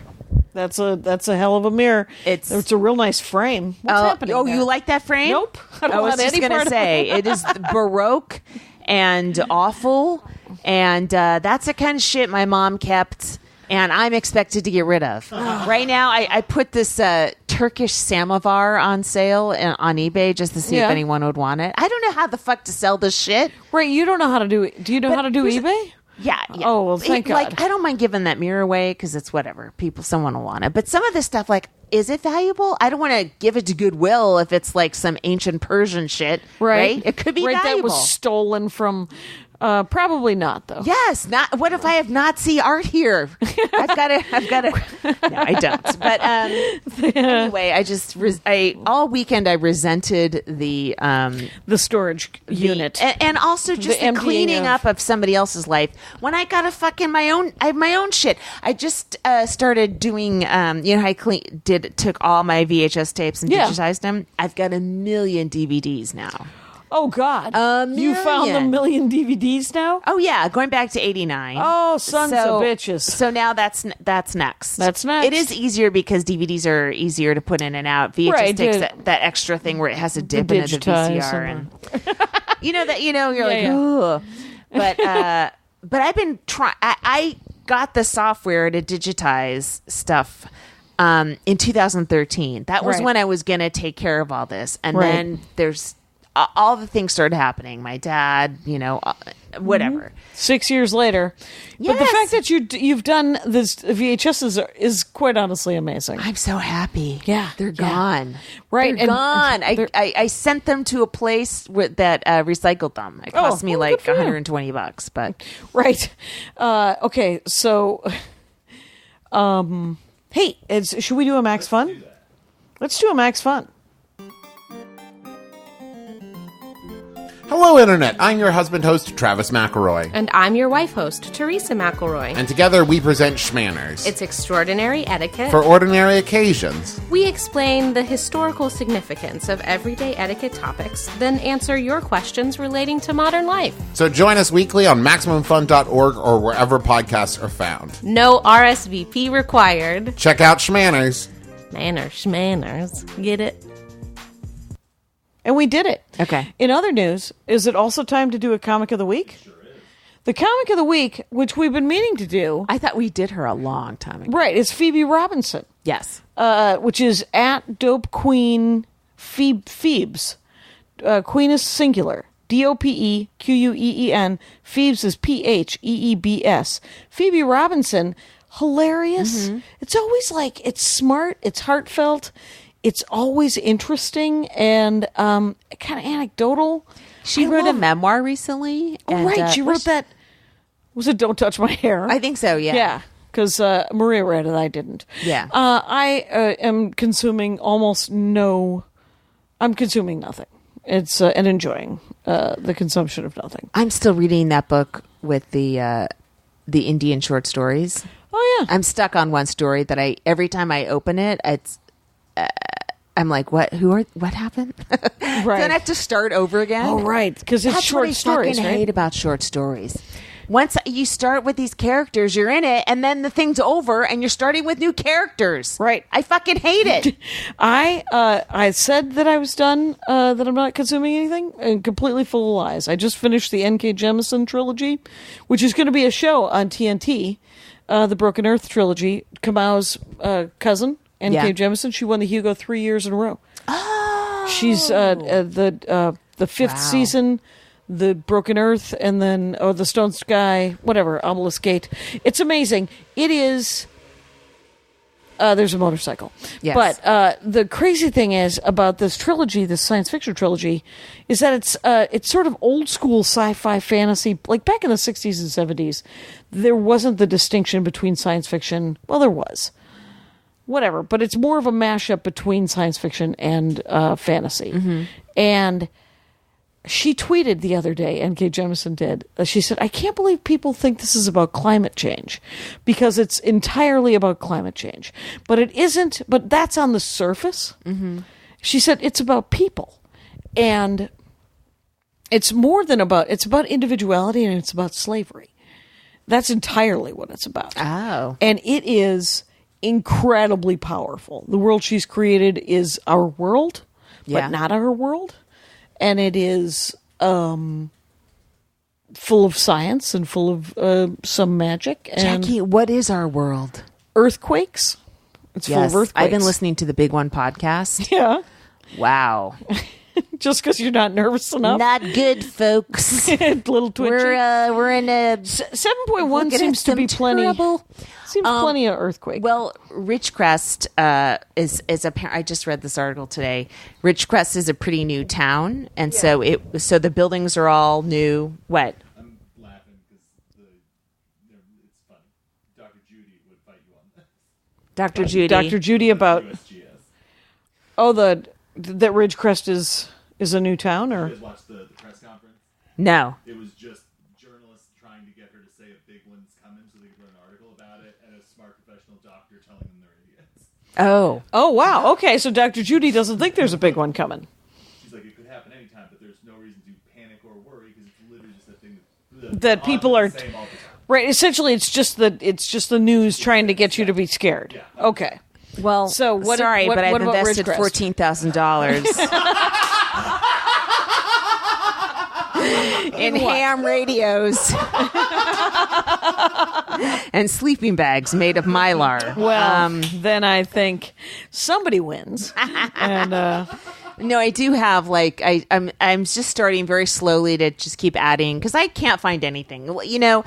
[SPEAKER 3] That's a hell of a mirror. It's a real nice frame. What's happening?
[SPEAKER 2] Oh,
[SPEAKER 3] there?
[SPEAKER 2] you like that frame?
[SPEAKER 3] Nope. I
[SPEAKER 2] was just going to say it is Baroque and awful, and that's the kind of shit my mom kept. And I'm expected to get rid of. Right now, I put this Turkish samovar on sale on eBay just to see if anyone would want it. I don't know how the fuck to sell this shit.
[SPEAKER 3] Right, you don't know how to do it. Do you know how to do eBay?
[SPEAKER 2] Yeah.
[SPEAKER 3] Oh, well, thank God.
[SPEAKER 2] I don't mind giving that mirror away because it's whatever. Someone will want it. But some of this stuff, is it valuable? I don't want to give it to Goodwill if it's some ancient Persian shit. Right? It could be valuable.
[SPEAKER 3] That was stolen from... probably not, though.
[SPEAKER 2] Yes, not. What if I have Nazi art here? I've got to. No, I don't. But anyway, all weekend I resented the
[SPEAKER 3] storage unit
[SPEAKER 2] and also just the cleaning up of somebody else's life when I got I have my own shit. I just started doing. How I took all my VHS tapes and digitized them. I've got 1 million DVDs now.
[SPEAKER 3] Oh, God. You found 1 million DVDs now?
[SPEAKER 2] Oh, yeah. Going back to 89.
[SPEAKER 3] Oh, sons of bitches.
[SPEAKER 2] So now that's next.
[SPEAKER 3] That's next.
[SPEAKER 2] It is easier because DVDs are easier to put in and out. VHS takes that extra thing where it has a dip into the VCR. And, you're Ugh. But I've been trying. I got the software to digitize stuff in 2013. That was when I was going to take care of all this. And then there's... all the things started happening. My dad, whatever.
[SPEAKER 3] 6 years later.
[SPEAKER 2] Yes.
[SPEAKER 3] But the fact that you've done this VHS is quite honestly amazing.
[SPEAKER 2] I'm so happy.
[SPEAKER 3] Yeah.
[SPEAKER 2] They're gone.
[SPEAKER 3] Right.
[SPEAKER 2] They're gone. I sent them to a place that recycled them. It cost me $120, but.
[SPEAKER 3] Right. Okay. So, hey, should we do a Max Fun? Let's do a Max Fun.
[SPEAKER 4] Hello, Internet. I'm your husband host, Travis McElroy.
[SPEAKER 5] And I'm your wife host, Teresa McElroy.
[SPEAKER 4] And together we present Schmanners.
[SPEAKER 5] It's extraordinary etiquette.
[SPEAKER 4] For ordinary occasions.
[SPEAKER 5] We explain the historical significance of everyday etiquette topics, then answer your questions relating to modern life.
[SPEAKER 4] So join us weekly on MaximumFun.org or wherever podcasts are found.
[SPEAKER 5] No RSVP required.
[SPEAKER 4] Check out Schmanners.
[SPEAKER 5] Schmanners. Get it?
[SPEAKER 3] And we did it.
[SPEAKER 2] Okay.
[SPEAKER 3] In other news, is it also time to do a Comic of the Week? Sure is. The Comic of the Week, which we've been meaning to do.
[SPEAKER 2] I thought we did her a long time ago.
[SPEAKER 3] Right. It's Phoebe Robinson.
[SPEAKER 2] Yes.
[SPEAKER 3] Which is at Dope Queen Phoebes. Queen is singular. DOPEQUEEN. Phoebes is PHEEBS. Phoebe Robinson, hilarious. Mm-hmm. It's always it's smart. It's heartfelt. it's always interesting and kind of anecdotal.
[SPEAKER 2] She wrote a memoir recently.
[SPEAKER 3] And, she wrote that. Was it Don't Touch My Hair?
[SPEAKER 2] I think so, yeah.
[SPEAKER 3] Yeah, because Maria read it, I didn't.
[SPEAKER 2] Yeah.
[SPEAKER 3] I am consuming I'm consuming nothing. It's and enjoying the consumption of nothing.
[SPEAKER 2] I'm still reading that book with the Indian short stories.
[SPEAKER 3] Oh, yeah.
[SPEAKER 2] I'm stuck on one story that every time I open it, I'm like, what happened?
[SPEAKER 3] Right.
[SPEAKER 2] Then I have to start over again.
[SPEAKER 3] Oh, right, because it's
[SPEAKER 2] That's
[SPEAKER 3] short
[SPEAKER 2] what I
[SPEAKER 3] stories,
[SPEAKER 2] fucking
[SPEAKER 3] right?
[SPEAKER 2] hate about short stories. Once you start with these characters, you're in it, and then the thing's over, and you're starting with new characters.
[SPEAKER 3] Right.
[SPEAKER 2] I fucking hate it.
[SPEAKER 3] I said that I was done, that I'm not consuming anything, and completely full of lies. I just finished the N.K. Jemisin trilogy, which is going to be a show on TNT, the Broken Earth trilogy. Kamau's cousin, N.K. Jemisin, she won the Hugo 3 years in a row.
[SPEAKER 2] Oh.
[SPEAKER 3] She's the fifth season, the Broken Earth, and then the Stone Sky, whatever, Obelisk Gate. It's amazing. It is. There's a motorcycle.
[SPEAKER 2] Yes.
[SPEAKER 3] But the crazy thing is about this trilogy, this science fiction trilogy, is that it's sort of old school sci-fi fantasy. Like back in the 60s and 70s, there wasn't the distinction between science fiction. Well, there was. Whatever. But it's more of a mashup between science fiction and fantasy. Mm-hmm. And she tweeted the other day, N.K. Jemisin did, she said, I can't believe people think this is about climate change because it's entirely about climate change. But it isn't, but that's on the surface. Mm-hmm. She said it's about people. And it's more than it's about individuality and it's about slavery. That's entirely what it's about.
[SPEAKER 2] Oh.
[SPEAKER 3] And it is incredibly powerful. The world she's created is our world, but not our world. And it is full of science and full of some magic. And
[SPEAKER 2] Jackie, what is our world?
[SPEAKER 3] Earthquakes. It's full of earthquakes.
[SPEAKER 2] I've been listening to the Big One podcast.
[SPEAKER 3] Yeah.
[SPEAKER 2] Wow.
[SPEAKER 3] Just because you're not nervous enough.
[SPEAKER 2] Not good, folks.
[SPEAKER 3] Little twitchy.
[SPEAKER 2] We're in a
[SPEAKER 3] 7.1 seems to be plenty.
[SPEAKER 2] Trouble.
[SPEAKER 3] Seems plenty of earthquake.
[SPEAKER 2] Well, Ridgecrest is I just read this article today. Ridgecrest is a pretty new town, and so the buildings are all new. What?
[SPEAKER 6] I'm laughing because it's funny. Dr. Judy would fight you on this.
[SPEAKER 2] Dr. Judy.
[SPEAKER 3] Dr. Judy about
[SPEAKER 6] USGS.
[SPEAKER 3] that Ridgecrest is a new town, or
[SPEAKER 6] You guys watched the press conference?
[SPEAKER 2] No.
[SPEAKER 6] It was just journalists trying to get her to say a big one's coming so they could write an article about it, and a smart professional doctor telling them they're idiots.
[SPEAKER 3] Oh wow, okay, so Dr. Judy doesn't think there's a big one coming.
[SPEAKER 6] She's like, it could happen anytime, but there's no reason to panic or worry because it's literally just a thing
[SPEAKER 3] That people are
[SPEAKER 6] saying all the time.
[SPEAKER 3] right. Essentially, it's just the news trying to get you to be scared.
[SPEAKER 6] Yeah.
[SPEAKER 3] Okay.
[SPEAKER 2] Well,
[SPEAKER 3] So what-
[SPEAKER 2] sorry,
[SPEAKER 3] what-
[SPEAKER 2] but I've
[SPEAKER 3] what about
[SPEAKER 2] invested
[SPEAKER 3] Ridgecrest?
[SPEAKER 2] $14,000 in ham radios and sleeping bags made of mylar.
[SPEAKER 3] Well, then I think somebody wins. And
[SPEAKER 2] No, I do have I'm just starting very slowly to just keep adding because I can't find anything. You know,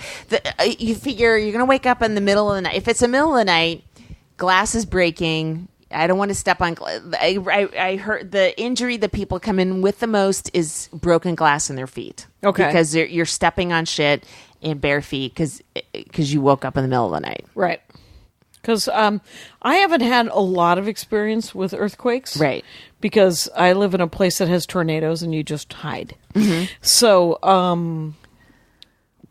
[SPEAKER 2] you figure you're going to wake up in the middle of the night. If it's the middle of the night, glass is breaking. I don't want to step on. I heard the injury that people come in with the most is broken glass in their feet.
[SPEAKER 3] Okay,
[SPEAKER 2] because you're stepping on shit in bare feet because you woke up in the middle of the night.
[SPEAKER 3] right. Because I haven't had a lot of experience with earthquakes.
[SPEAKER 2] Right.
[SPEAKER 3] Because I live in a place that has tornadoes and you just hide.
[SPEAKER 2] Mm-hmm.
[SPEAKER 3] So,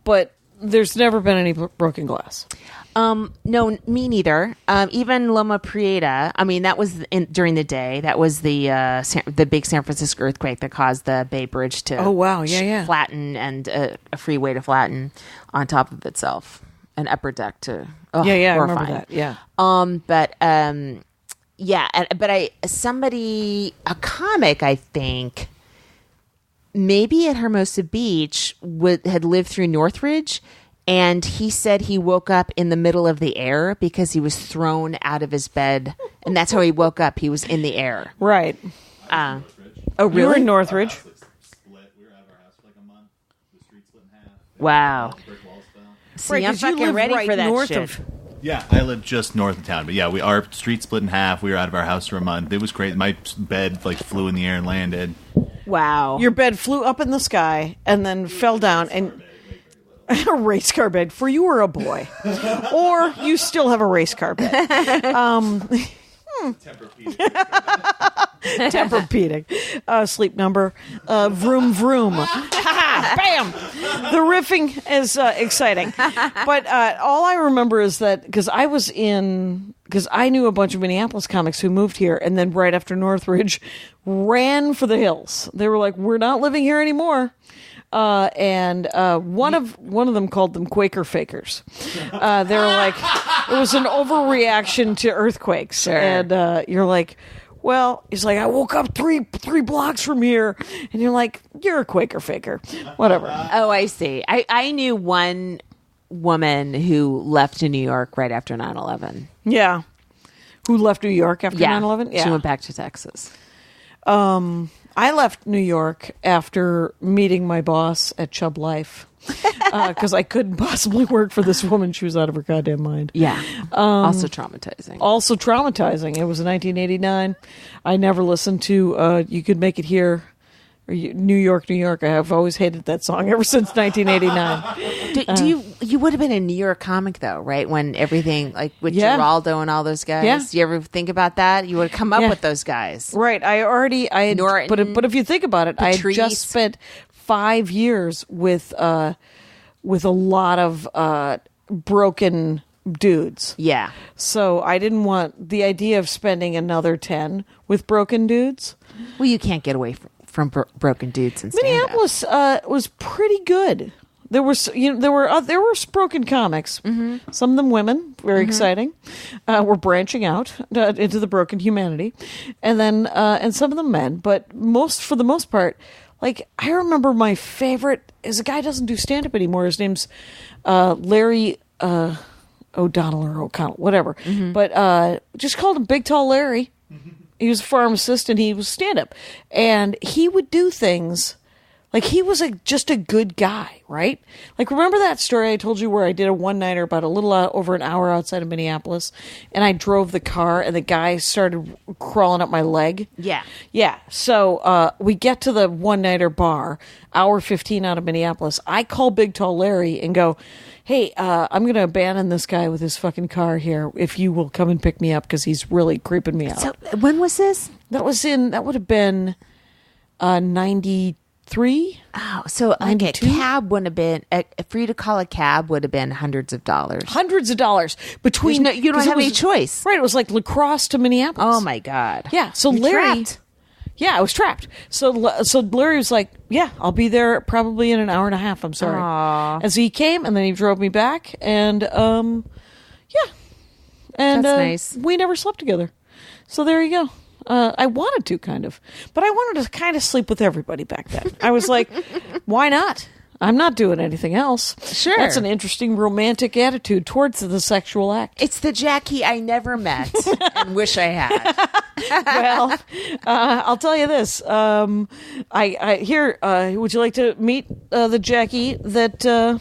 [SPEAKER 3] but there's never been any broken glass.
[SPEAKER 2] No, me neither. Even Loma Prieta. I mean, that was during the day. That was the big San Francisco earthquake that caused the Bay Bridge to flatten and a freeway to flatten on top of itself, an upper deck to horrifying.
[SPEAKER 3] I remember that. Yeah.
[SPEAKER 2] A comic, I think, maybe at Hermosa Beach had lived through Northridge. And he said he woke up in the middle of the air because he was thrown out of his bed. And that's how he woke up. He was in the air.
[SPEAKER 3] Right.
[SPEAKER 2] Oh, really?
[SPEAKER 3] You were in Northridge.
[SPEAKER 6] Split. We were out of our house for like a month. The street split in half.
[SPEAKER 2] Wow.
[SPEAKER 6] Brick walls fell.
[SPEAKER 2] See,
[SPEAKER 3] Right,
[SPEAKER 2] I'm
[SPEAKER 3] 'cause you
[SPEAKER 2] fucking
[SPEAKER 3] live
[SPEAKER 2] ready
[SPEAKER 3] right
[SPEAKER 2] for that
[SPEAKER 3] north
[SPEAKER 2] shit.
[SPEAKER 3] of.
[SPEAKER 6] Yeah, I live just north of town, but yeah, our street split in half. We were out of our house for a month. It was crazy. My bed like flew in the air and landed.
[SPEAKER 2] Wow.
[SPEAKER 3] Your bed flew up in the sky and then fell down, and a race car bed for you or a boy, or you still have a race car bed. Tempur-Pedic. Sleep Number. Vroom vroom. Bam. The riffing is exciting, but all I remember is that because I knew a bunch of Minneapolis comics who moved here, and then right after Northridge ran for the hills. They were like, "We're not living here anymore." And one of them called them Quaker fakers. They were like, it was an overreaction to earthquakes. Sure. And you're like, well, he's like, I woke up three blocks from here. And you're like, you're a Quaker faker. Whatever.
[SPEAKER 2] Oh, I see. I knew one woman who left to New York right after 9/11.
[SPEAKER 3] Yeah. Who left New York after 9/11?
[SPEAKER 2] Yeah. She went back to Texas.
[SPEAKER 3] I left New York after meeting my boss at Chubb Life because I couldn't possibly work for this woman. She was out of her goddamn mind.
[SPEAKER 2] Yeah. Also traumatizing.
[SPEAKER 3] It was in 1989. I never listened to You Could Make It Here. New York, New York. I have always hated that song ever since 1989.
[SPEAKER 2] Do you would have been a New York comic though, right? When everything like with Geraldo and all those guys.
[SPEAKER 3] Yeah.
[SPEAKER 2] Do you ever think about that? You would have come up with those guys,
[SPEAKER 3] right? I had,
[SPEAKER 2] Norton,
[SPEAKER 3] but if you think about it,
[SPEAKER 2] Patrice.
[SPEAKER 3] I had just spent 5 years with a lot of broken dudes.
[SPEAKER 2] Yeah.
[SPEAKER 3] So I didn't want the idea of spending another 10 with broken dudes.
[SPEAKER 2] Well, you can't get away from broken dudes in stand-up.
[SPEAKER 3] Minneapolis was pretty good. There were broken comics. Mm-hmm. Some of them women, very exciting. Were branching out into the broken humanity, and then and some of them men. But for the most part, like I remember my favorite is a guy who doesn't do stand-up anymore. His name's Larry O'Donnell or O'Connell, whatever. Mm-hmm. But just called him Big Tall Larry. He was a pharmacist and he was stand-up. And he would do things like he was just a good guy, right? Like, remember that story I told you where I did a one-nighter about a little over an hour outside of Minneapolis, and I drove the car and the guy started crawling up my leg?
[SPEAKER 2] Yeah.
[SPEAKER 3] Yeah. So we get to the one-nighter bar, hour 15 out of Minneapolis. I call Big Tall Larry and go, hey, I'm going to abandon this guy with his fucking car here if you will come and pick me up because he's really creeping me out.
[SPEAKER 2] So when was this?
[SPEAKER 3] That would have been 93.
[SPEAKER 2] Oh, so like a cab wouldn't have been, for you to call a cab would have been hundreds of dollars.
[SPEAKER 3] Hundreds of dollars between.
[SPEAKER 2] You don't have any choice.
[SPEAKER 3] Right. It was like La Crosse to Minneapolis.
[SPEAKER 2] Oh my God.
[SPEAKER 3] Yeah. So
[SPEAKER 2] You're
[SPEAKER 3] Larry.
[SPEAKER 2] trapped.
[SPEAKER 3] Yeah, I was trapped. So Larry was like, yeah, I'll be there probably in an hour and a half. I'm sorry.
[SPEAKER 2] Aww.
[SPEAKER 3] And so he came and then he drove me back and, yeah. And
[SPEAKER 2] that's nice.
[SPEAKER 3] We never slept together. So there you go. I wanted to kind of, but I wanted to kind of sleep with everybody back then. I was like, why not? I'm not doing anything else.
[SPEAKER 2] Sure.
[SPEAKER 3] That's an interesting romantic attitude towards the sexual act.
[SPEAKER 2] It's the Jackie I never met and wish I had.
[SPEAKER 3] Well, I'll tell you this. I here. Would you like to meet the Jackie that?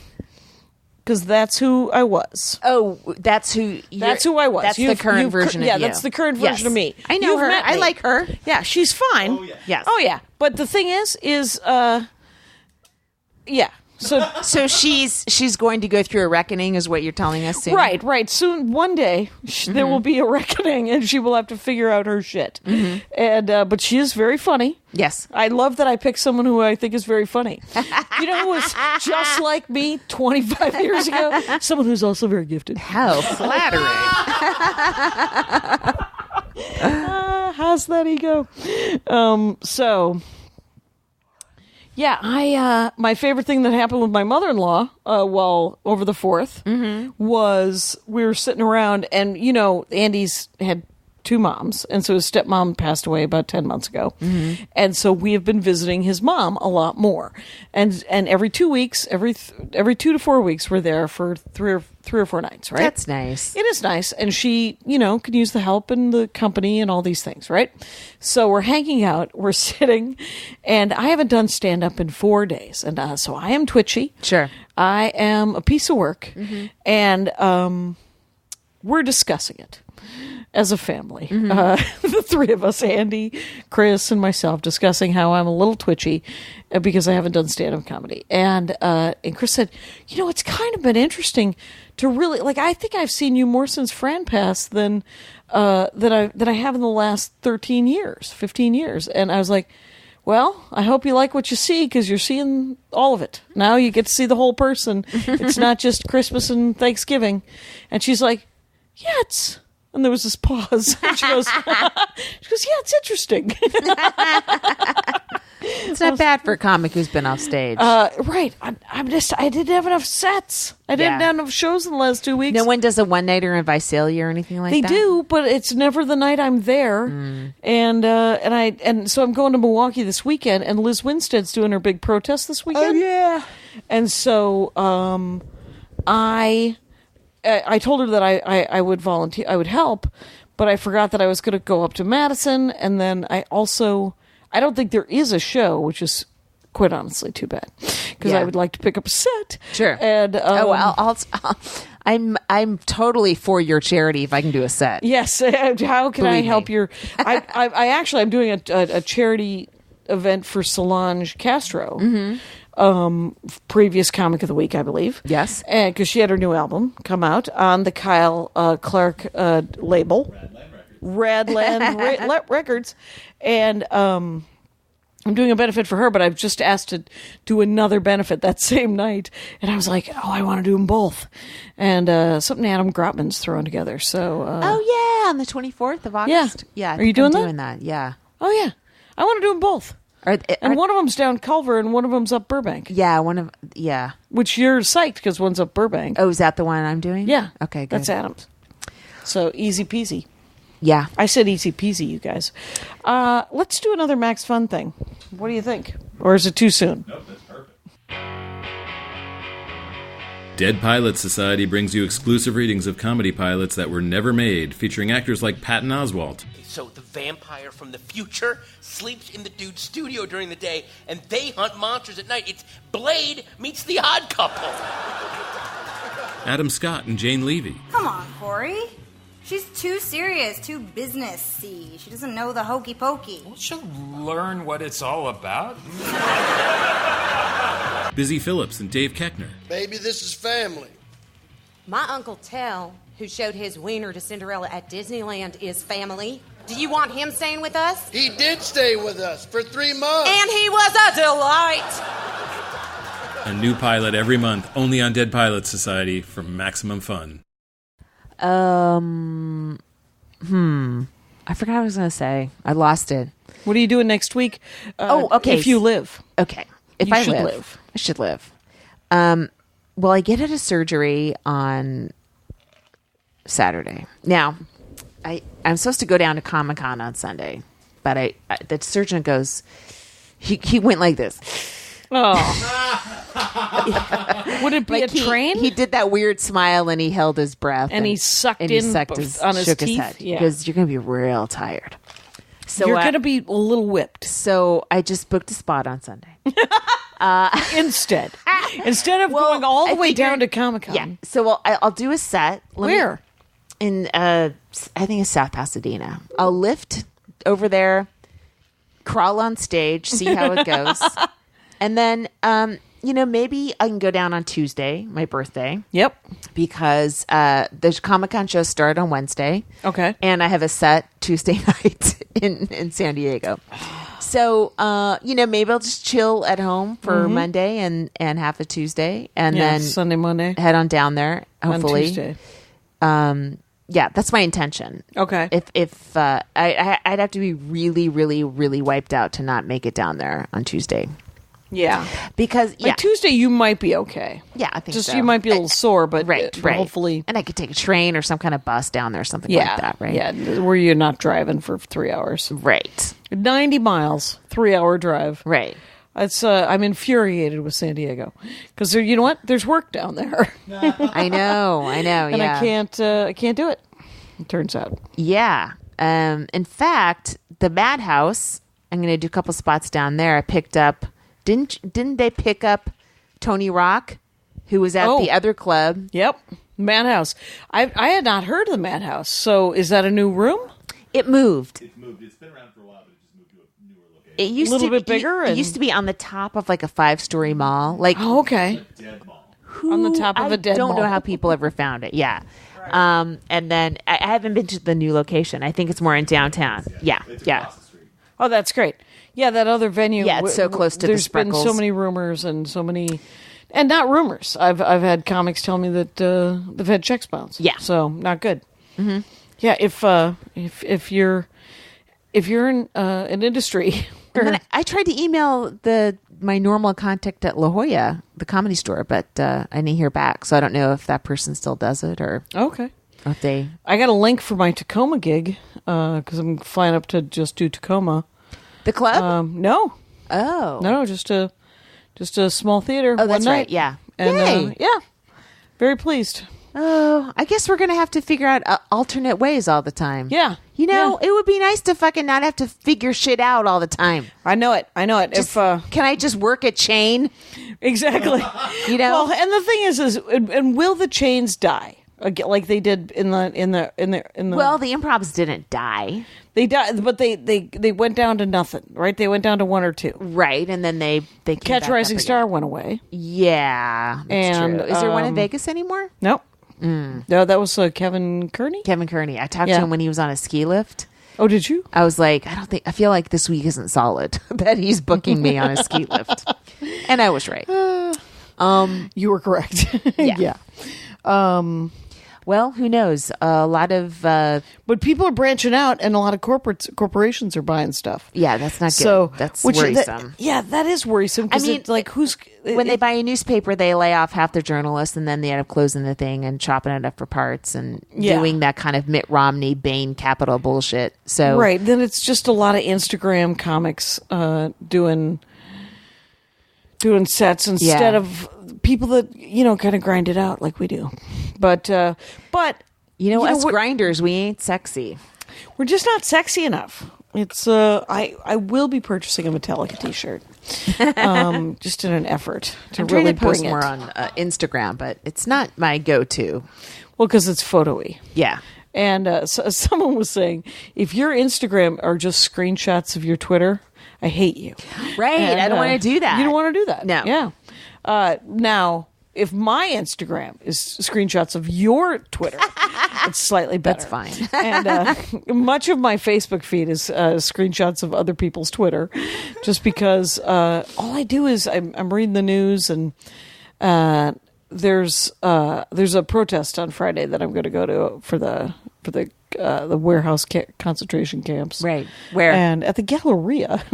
[SPEAKER 3] Because that's who I was.
[SPEAKER 2] Oh, that's who.
[SPEAKER 3] That's who I was.
[SPEAKER 2] That's the current version of you.
[SPEAKER 3] Yeah, that's the current version of me.
[SPEAKER 2] I know her. I like her.
[SPEAKER 3] Yeah, she's fine.
[SPEAKER 6] Oh, yeah.
[SPEAKER 2] Yes.
[SPEAKER 3] Oh yeah. But the thing is, yeah.
[SPEAKER 2] So she's going to go through a reckoning, is what you're telling us soon.
[SPEAKER 3] Right. Soon, one day, there will be a reckoning, and she will have to figure out her shit. Mm-hmm. And but she is very funny.
[SPEAKER 2] Yes,
[SPEAKER 3] I love that I picked someone who I think is very funny. You know, who was just like me 25 years ago. Someone who's also very gifted.
[SPEAKER 2] How flattering.
[SPEAKER 3] How's that ego? So. Yeah, my favorite thing that happened with my mother-in-law while over the 4th was we were sitting around and, you know, Andy's had 2 moms, and so his stepmom passed away about 10 months ago. Mm-hmm. And so we have been visiting his mom a lot more. And every 2 weeks, every 2 to 4 weeks, we're there for three or four nights, right?
[SPEAKER 2] That's nice.
[SPEAKER 3] It is nice. And she, you know, can use the help and the company and all these things, right? So we're hanging out, we're sitting, and I haven't done stand-up in 4 days. And so I am twitchy.
[SPEAKER 2] Sure.
[SPEAKER 3] I am a piece of work. Mm-hmm. And we're discussing it as a family. The three of us, Andy, Chris, and myself, discussing how I'm a little twitchy because I haven't done stand-up comedy. And Chris said, it's kind of been interesting to really, I think I've seen you more since Fran passed than I have in the last 15 years. And I was like, well, I hope you like what you see because you're seeing all of it. Now you get to see the whole person. It's not just Christmas and Thanksgiving. And she's like, yeah, and there was this pause. And she goes, yeah, it's interesting.
[SPEAKER 2] It's not bad for a comic who's been off stage.
[SPEAKER 3] Right. I didn't have enough sets. I didn't have enough shows in the last 2 weeks.
[SPEAKER 2] No one does a one-nighter in Visalia or anything like that?
[SPEAKER 3] They do, but it's never the night I'm there. And so I'm going to Milwaukee this weekend, and Liz Winstead's doing her big protest this weekend.
[SPEAKER 2] Oh, yeah.
[SPEAKER 3] And so I told her that I would volunteer, I would help, but I forgot that I was going to go up to Madison, and then I don't think there is a show, which is quite honestly too bad, because I would like to pick up a set.
[SPEAKER 2] Sure.
[SPEAKER 3] And
[SPEAKER 2] I'm totally for your charity if I can do a set.
[SPEAKER 3] yes, how can I
[SPEAKER 2] Believe
[SPEAKER 3] help
[SPEAKER 2] me.
[SPEAKER 3] your? I'm doing a charity event for Solange Castro. Previous Comic of the Week, I believe.
[SPEAKER 2] Yes.
[SPEAKER 3] And because she had her new album come out on the Kyle Clark label. Radland Records. And I'm doing a benefit for her, but I've just asked to do another benefit that same night. And I was like, I want to do them both. And something Adam Grotman's throwing together. So,
[SPEAKER 2] on the 24th of August? Yeah.
[SPEAKER 3] Are you doing
[SPEAKER 2] I'm doing that? Yeah.
[SPEAKER 3] Oh, yeah. I want to do them both. And one of them's down Culver and one of them's up Burbank.
[SPEAKER 2] Yeah,
[SPEAKER 3] Which you're psyched because one's up Burbank.
[SPEAKER 2] Oh, is that the one I'm doing?
[SPEAKER 3] Yeah.
[SPEAKER 2] Okay, good.
[SPEAKER 3] That's Adam's. So easy peasy.
[SPEAKER 2] Yeah.
[SPEAKER 3] I said easy peasy, you guys. Let's do another Max Fun thing. What do you think? Or is it too soon?
[SPEAKER 6] Nope, that's perfect.
[SPEAKER 7] Dead Pilot Society brings you exclusive readings of comedy pilots that were never made, featuring actors like Patton Oswalt.
[SPEAKER 8] So the vampire from the future sleeps in the dude's studio during the day, and they hunt monsters at night. It's Blade meets the Odd Couple.
[SPEAKER 7] Adam Scott and Jane Levy.
[SPEAKER 9] Come on, Corey. She's too serious, too business-y. She doesn't know the hokey pokey.
[SPEAKER 10] Well, she'll learn what it's all about.
[SPEAKER 7] Busy Phillips and Dave Keckner.
[SPEAKER 11] Baby, this is family.
[SPEAKER 12] My Uncle Tell, who showed his wiener to Cinderella at Disneyland, is family. Do you want him staying with us?
[SPEAKER 11] He did stay with us for 3 months.
[SPEAKER 12] And he was a delight.
[SPEAKER 7] A new pilot every month, only on Dead Pilot Society for maximum fun.
[SPEAKER 2] I forgot what I was going to say. I lost it.
[SPEAKER 3] What are you doing next week?
[SPEAKER 2] Okay.
[SPEAKER 3] If you live.
[SPEAKER 2] Okay. If
[SPEAKER 3] You
[SPEAKER 2] I
[SPEAKER 3] should
[SPEAKER 2] live,
[SPEAKER 3] live.
[SPEAKER 2] I should live. Well, I get out of surgery on Saturday. Now, I'm supposed to go down to Comic-Con on Sunday, but the surgeon goes, he went like this.
[SPEAKER 3] Oh. Would it be a train?
[SPEAKER 2] He did that weird smile and he held his breath.
[SPEAKER 3] And he sucked
[SPEAKER 2] on
[SPEAKER 3] his
[SPEAKER 2] shook
[SPEAKER 3] teeth?
[SPEAKER 2] his head.
[SPEAKER 3] Yeah.
[SPEAKER 2] Because you're going to be real tired. So
[SPEAKER 3] You're going to be a little whipped.
[SPEAKER 2] So I just booked a spot on Sunday.
[SPEAKER 3] Instead of going all the way down to Comic-Con.
[SPEAKER 2] Yeah. So I'll do a set.
[SPEAKER 3] Where?
[SPEAKER 2] In, I think it's South Pasadena. I'll lift over there, crawl on stage, see how it goes. And then, maybe I can go down on Tuesday, my birthday.
[SPEAKER 3] Yep.
[SPEAKER 2] Because the Comic-Con show started on Wednesday.
[SPEAKER 3] Okay.
[SPEAKER 2] And I have a set Tuesday night in San Diego. So, maybe I'll just chill at home for Monday and half a Tuesday. And then
[SPEAKER 3] Sunday, Monday.
[SPEAKER 2] Head on down there, hopefully.
[SPEAKER 3] On Tuesday.
[SPEAKER 2] Yeah, that's my intention.
[SPEAKER 3] Okay.
[SPEAKER 2] If I'd have to be really, really, really wiped out to not make it down there on Tuesday.
[SPEAKER 3] Yeah.
[SPEAKER 2] Because
[SPEAKER 3] Tuesday you might be okay.
[SPEAKER 2] Yeah, I think
[SPEAKER 3] Just
[SPEAKER 2] so.
[SPEAKER 3] you might be a little sore, but
[SPEAKER 2] right.
[SPEAKER 3] hopefully.
[SPEAKER 2] And I could take a train or some kind of bus down there, something like that, right?
[SPEAKER 3] Yeah, where you're not driving for 3 hours.
[SPEAKER 2] Right.
[SPEAKER 3] 90 miles, 3-hour drive.
[SPEAKER 2] Right.
[SPEAKER 3] It's I'm infuriated with San Diego because you know what? There's work down there.
[SPEAKER 2] I know.
[SPEAKER 3] And
[SPEAKER 2] yeah.
[SPEAKER 3] I can't do it. It turns out.
[SPEAKER 2] Yeah. In fact, the Madhouse, I'm going to do a couple spots down there. I picked up. Didn't they pick up Tony Rock, who was at the other club?
[SPEAKER 3] Yep. Madhouse. I had not heard of the Madhouse. So is that a new room?
[SPEAKER 2] It moved.
[SPEAKER 6] It's been around for a while, but it just moved to a newer location.
[SPEAKER 2] It used
[SPEAKER 3] a little
[SPEAKER 2] to
[SPEAKER 3] bit
[SPEAKER 2] be,
[SPEAKER 3] bigger.
[SPEAKER 2] It used to be on the top of like a 5-story mall. Like,
[SPEAKER 3] okay.
[SPEAKER 6] Dead mall.
[SPEAKER 3] On the top of a dead mall.
[SPEAKER 2] I don't know how people ever found it. Yeah. And then I haven't been to the new location. I think it's more in downtown. Yeah.
[SPEAKER 3] Oh, that's great. Yeah, that other venue.
[SPEAKER 2] Yeah, it's so close to the
[SPEAKER 3] There's been
[SPEAKER 2] Spreckles.
[SPEAKER 3] so many rumors and so many, and not rumors. I've had comics tell me that they've had checks bounced.
[SPEAKER 2] Yeah,
[SPEAKER 3] so not good. Mm-hmm. Yeah, if you're in an industry,
[SPEAKER 2] I tried to email my normal contact at La Jolla, the Comedy Store, but I didn't hear back. So I don't know if that person still does it or
[SPEAKER 3] okay.
[SPEAKER 2] If they.
[SPEAKER 3] I got a link for my Tacoma gig because I'm flying up to just do Tacoma.
[SPEAKER 2] The club?
[SPEAKER 3] No.
[SPEAKER 2] Oh.
[SPEAKER 3] No, just a small theater.
[SPEAKER 2] Oh, that's
[SPEAKER 3] one night.
[SPEAKER 2] right. Yeah.
[SPEAKER 3] And yeah, very pleased.
[SPEAKER 2] Oh, I guess we're going to have to figure out alternate ways all the time.
[SPEAKER 3] Yeah.
[SPEAKER 2] You know, it would be nice to fucking not have to figure shit out all the time.
[SPEAKER 3] I know it.
[SPEAKER 2] Just, can I just work at Chain?
[SPEAKER 3] Exactly.
[SPEAKER 2] You know?
[SPEAKER 3] Well, and the thing is and will the chains die? Like they did in the
[SPEAKER 2] Well, the Improvs didn't die.
[SPEAKER 3] They died, but they went down to nothing, right? They went down to 1 or 2,
[SPEAKER 2] right? And then they came
[SPEAKER 3] Catch
[SPEAKER 2] back
[SPEAKER 3] Rising
[SPEAKER 2] up
[SPEAKER 3] Star
[SPEAKER 2] again.
[SPEAKER 3] went away.
[SPEAKER 2] Yeah, that's
[SPEAKER 3] and
[SPEAKER 2] true. Is there one in Vegas anymore?
[SPEAKER 3] Nope. No, that was Kevin Kearney.
[SPEAKER 2] Kevin Kearney. I talked to him when he was on a ski lift.
[SPEAKER 3] Oh, did you?
[SPEAKER 2] I was like, I feel like this week isn't solid. That he's booking me on a ski lift, and I was right.
[SPEAKER 3] You were correct.
[SPEAKER 2] Yeah. Well, who knows? A lot of...
[SPEAKER 3] but people are branching out, and a lot of corporations are buying stuff.
[SPEAKER 2] Yeah, that's not good.
[SPEAKER 3] So,
[SPEAKER 2] that's worrisome.
[SPEAKER 3] That is worrisome.
[SPEAKER 2] I mean,
[SPEAKER 3] it's like, who's...
[SPEAKER 2] When they buy a newspaper, they lay off half their journalists, and then they end up closing the thing and chopping it up for parts and doing that kind of Mitt Romney, Bain Capital bullshit. So
[SPEAKER 3] right. Then it's just a lot of Instagram comics doing sets instead of people that kind of grind it out like we do. But us
[SPEAKER 2] grinders, we ain't sexy.
[SPEAKER 3] We're just not sexy enough. It's I will be purchasing a Metallica T-shirt, just in an effort to really
[SPEAKER 2] post
[SPEAKER 3] bring it
[SPEAKER 2] more on Instagram, but it's not my go-to.
[SPEAKER 3] Well, because it's photo-y.
[SPEAKER 2] Yeah.
[SPEAKER 3] And so someone was saying, if your Instagram are just screenshots of your Twitter, I hate you.
[SPEAKER 2] Right.
[SPEAKER 3] And,
[SPEAKER 2] I don't want to do that.
[SPEAKER 3] You don't want to do that.
[SPEAKER 2] No.
[SPEAKER 3] Yeah. Now, if my Instagram is screenshots of your Twitter, it's slightly better.
[SPEAKER 2] That's fine.
[SPEAKER 3] And much of my Facebook feed is screenshots of other people's Twitter, just because all I do is I'm reading the news, and there's a protest on Friday that I'm going to go to for the warehouse concentration camps.
[SPEAKER 2] Right. Where?
[SPEAKER 3] And at the Galleria.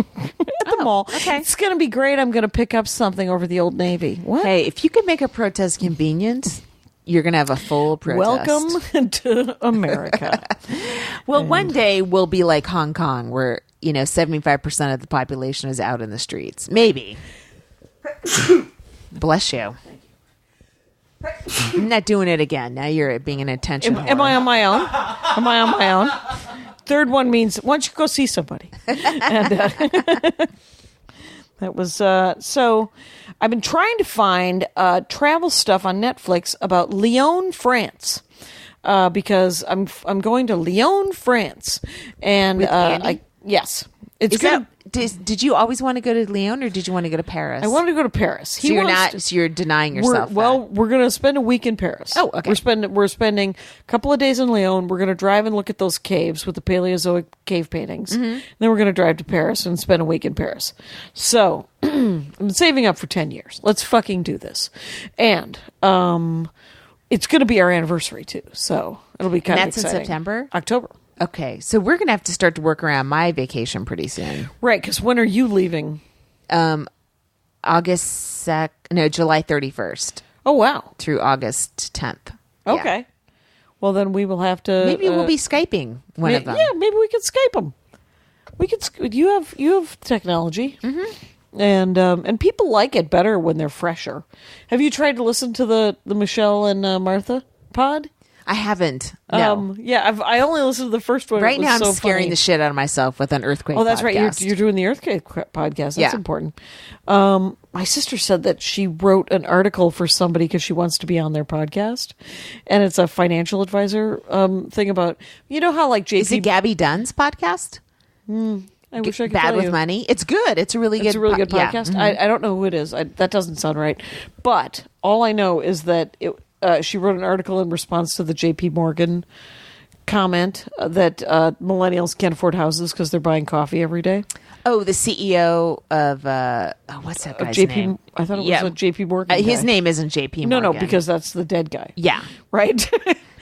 [SPEAKER 3] At the mall.
[SPEAKER 2] Okay.
[SPEAKER 3] It's going to be great. I'm going to pick up something over the Old Navy. What?
[SPEAKER 2] Hey, if you can make a protest convenient, you're going to have a full protest.
[SPEAKER 3] Welcome to America.
[SPEAKER 2] Well, one day we'll be like Hong Kong, where 75% of the population is out in the streets. Maybe. Bless you. I'm not doing it again. Now you're being an attention
[SPEAKER 3] Am I on my own? Am I on my own? Third one means, why don't you go see somebody? And, that was so. I've been trying to find travel stuff on Netflix about Lyon, France, because I'm going to Lyon, France, and
[SPEAKER 2] With Andy?
[SPEAKER 3] yes, it's good.
[SPEAKER 2] Did you always want to go to Lyon, or did you want to go to Paris?
[SPEAKER 3] I wanted to go to Paris.
[SPEAKER 2] So you're denying yourself.
[SPEAKER 3] We're going to spend a week in Paris.
[SPEAKER 2] Oh, okay.
[SPEAKER 3] We're spending a couple of days in Lyon. We're going to drive and look at those caves with the Paleozoic cave paintings. Mm-hmm. Then we're going to drive to Paris and spend a week in Paris. So I'm saving up for 10 years. Let's fucking do this. And it's going to be our anniversary too. So it'll be kind of exciting.
[SPEAKER 2] That's in September?
[SPEAKER 3] October.
[SPEAKER 2] Okay, so we're going to have to start to work around my vacation pretty soon.
[SPEAKER 3] Right, because when are you leaving?
[SPEAKER 2] July 31st.
[SPEAKER 3] Oh, wow.
[SPEAKER 2] Through August 10th.
[SPEAKER 3] Okay. Yeah. Well, then we will have to...
[SPEAKER 2] Maybe we'll be Skyping one of them.
[SPEAKER 3] Yeah, maybe we could Skype them. We could. You have technology. Mm-hmm. And people like it better when they're fresher. Have you tried to listen to the Michelle and Martha pod?
[SPEAKER 2] I haven't. No.
[SPEAKER 3] I only listened to the first one.
[SPEAKER 2] Right now, I'm
[SPEAKER 3] so
[SPEAKER 2] scaring
[SPEAKER 3] funny.
[SPEAKER 2] the shit out of myself with an earthquake.
[SPEAKER 3] Oh, that's right.
[SPEAKER 2] podcast.
[SPEAKER 3] You're doing the earthquake podcast. That's important. My sister said that she wrote an article for somebody because she wants to be on their podcast, and it's a financial advisor thing about how like JP.
[SPEAKER 2] Is it Gabby Dunn's podcast?
[SPEAKER 3] I wish I could
[SPEAKER 2] Bad
[SPEAKER 3] tell
[SPEAKER 2] with
[SPEAKER 3] you.
[SPEAKER 2] Money. It's good. It's a really good.
[SPEAKER 3] It's a really good podcast.
[SPEAKER 2] Yeah.
[SPEAKER 3] I don't know who it is. That doesn't sound right. But all I know is that she wrote an article in response to the J.P. Morgan comment that millennials can't afford houses because they're buying coffee every day.
[SPEAKER 2] Oh, the CEO of what's that guy's name?
[SPEAKER 3] I thought it was a J.P. Morgan.
[SPEAKER 2] His
[SPEAKER 3] guy.
[SPEAKER 2] name isn't J.P. Morgan.
[SPEAKER 3] No, because that's the dead guy.
[SPEAKER 2] Yeah.
[SPEAKER 3] Right?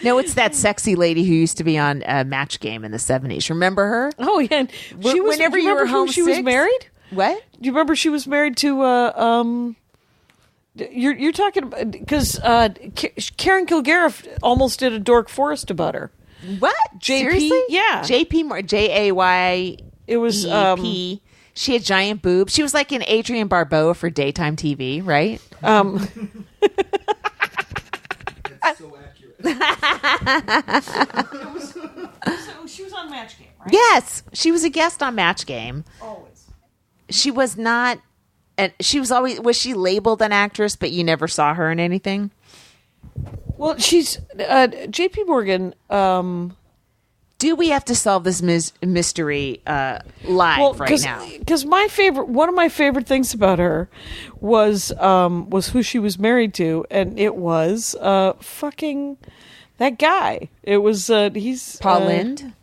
[SPEAKER 2] No, it's that sexy lady who used to be on Match Game in the 70s. Remember her?
[SPEAKER 3] Oh, yeah.
[SPEAKER 2] Whenever you were home,
[SPEAKER 3] she was married?
[SPEAKER 2] What?
[SPEAKER 3] Do you remember she was married to you're talking about because Karen Kilgariff almost did a Dork Forest about her.
[SPEAKER 2] What? Seriously?
[SPEAKER 3] Yeah.
[SPEAKER 2] JP Jay.
[SPEAKER 3] It was
[SPEAKER 2] EP. She had giant boobs. She was like an Adrienne Barbeau for daytime TV, right?
[SPEAKER 6] That's so accurate.
[SPEAKER 3] So she was on Match Game, right?
[SPEAKER 2] Yes, she was a guest on Match Game.
[SPEAKER 3] Always.
[SPEAKER 2] She was not, and she was always. Was she labeled an actress, but you never saw her in anything?
[SPEAKER 3] Well, she's J.P. Morgan.
[SPEAKER 2] Do we have to solve this mystery live right now?
[SPEAKER 3] Because one of my favorite things about her was who she was married to, and it was fucking that guy. It was he's
[SPEAKER 2] Paul Lynde.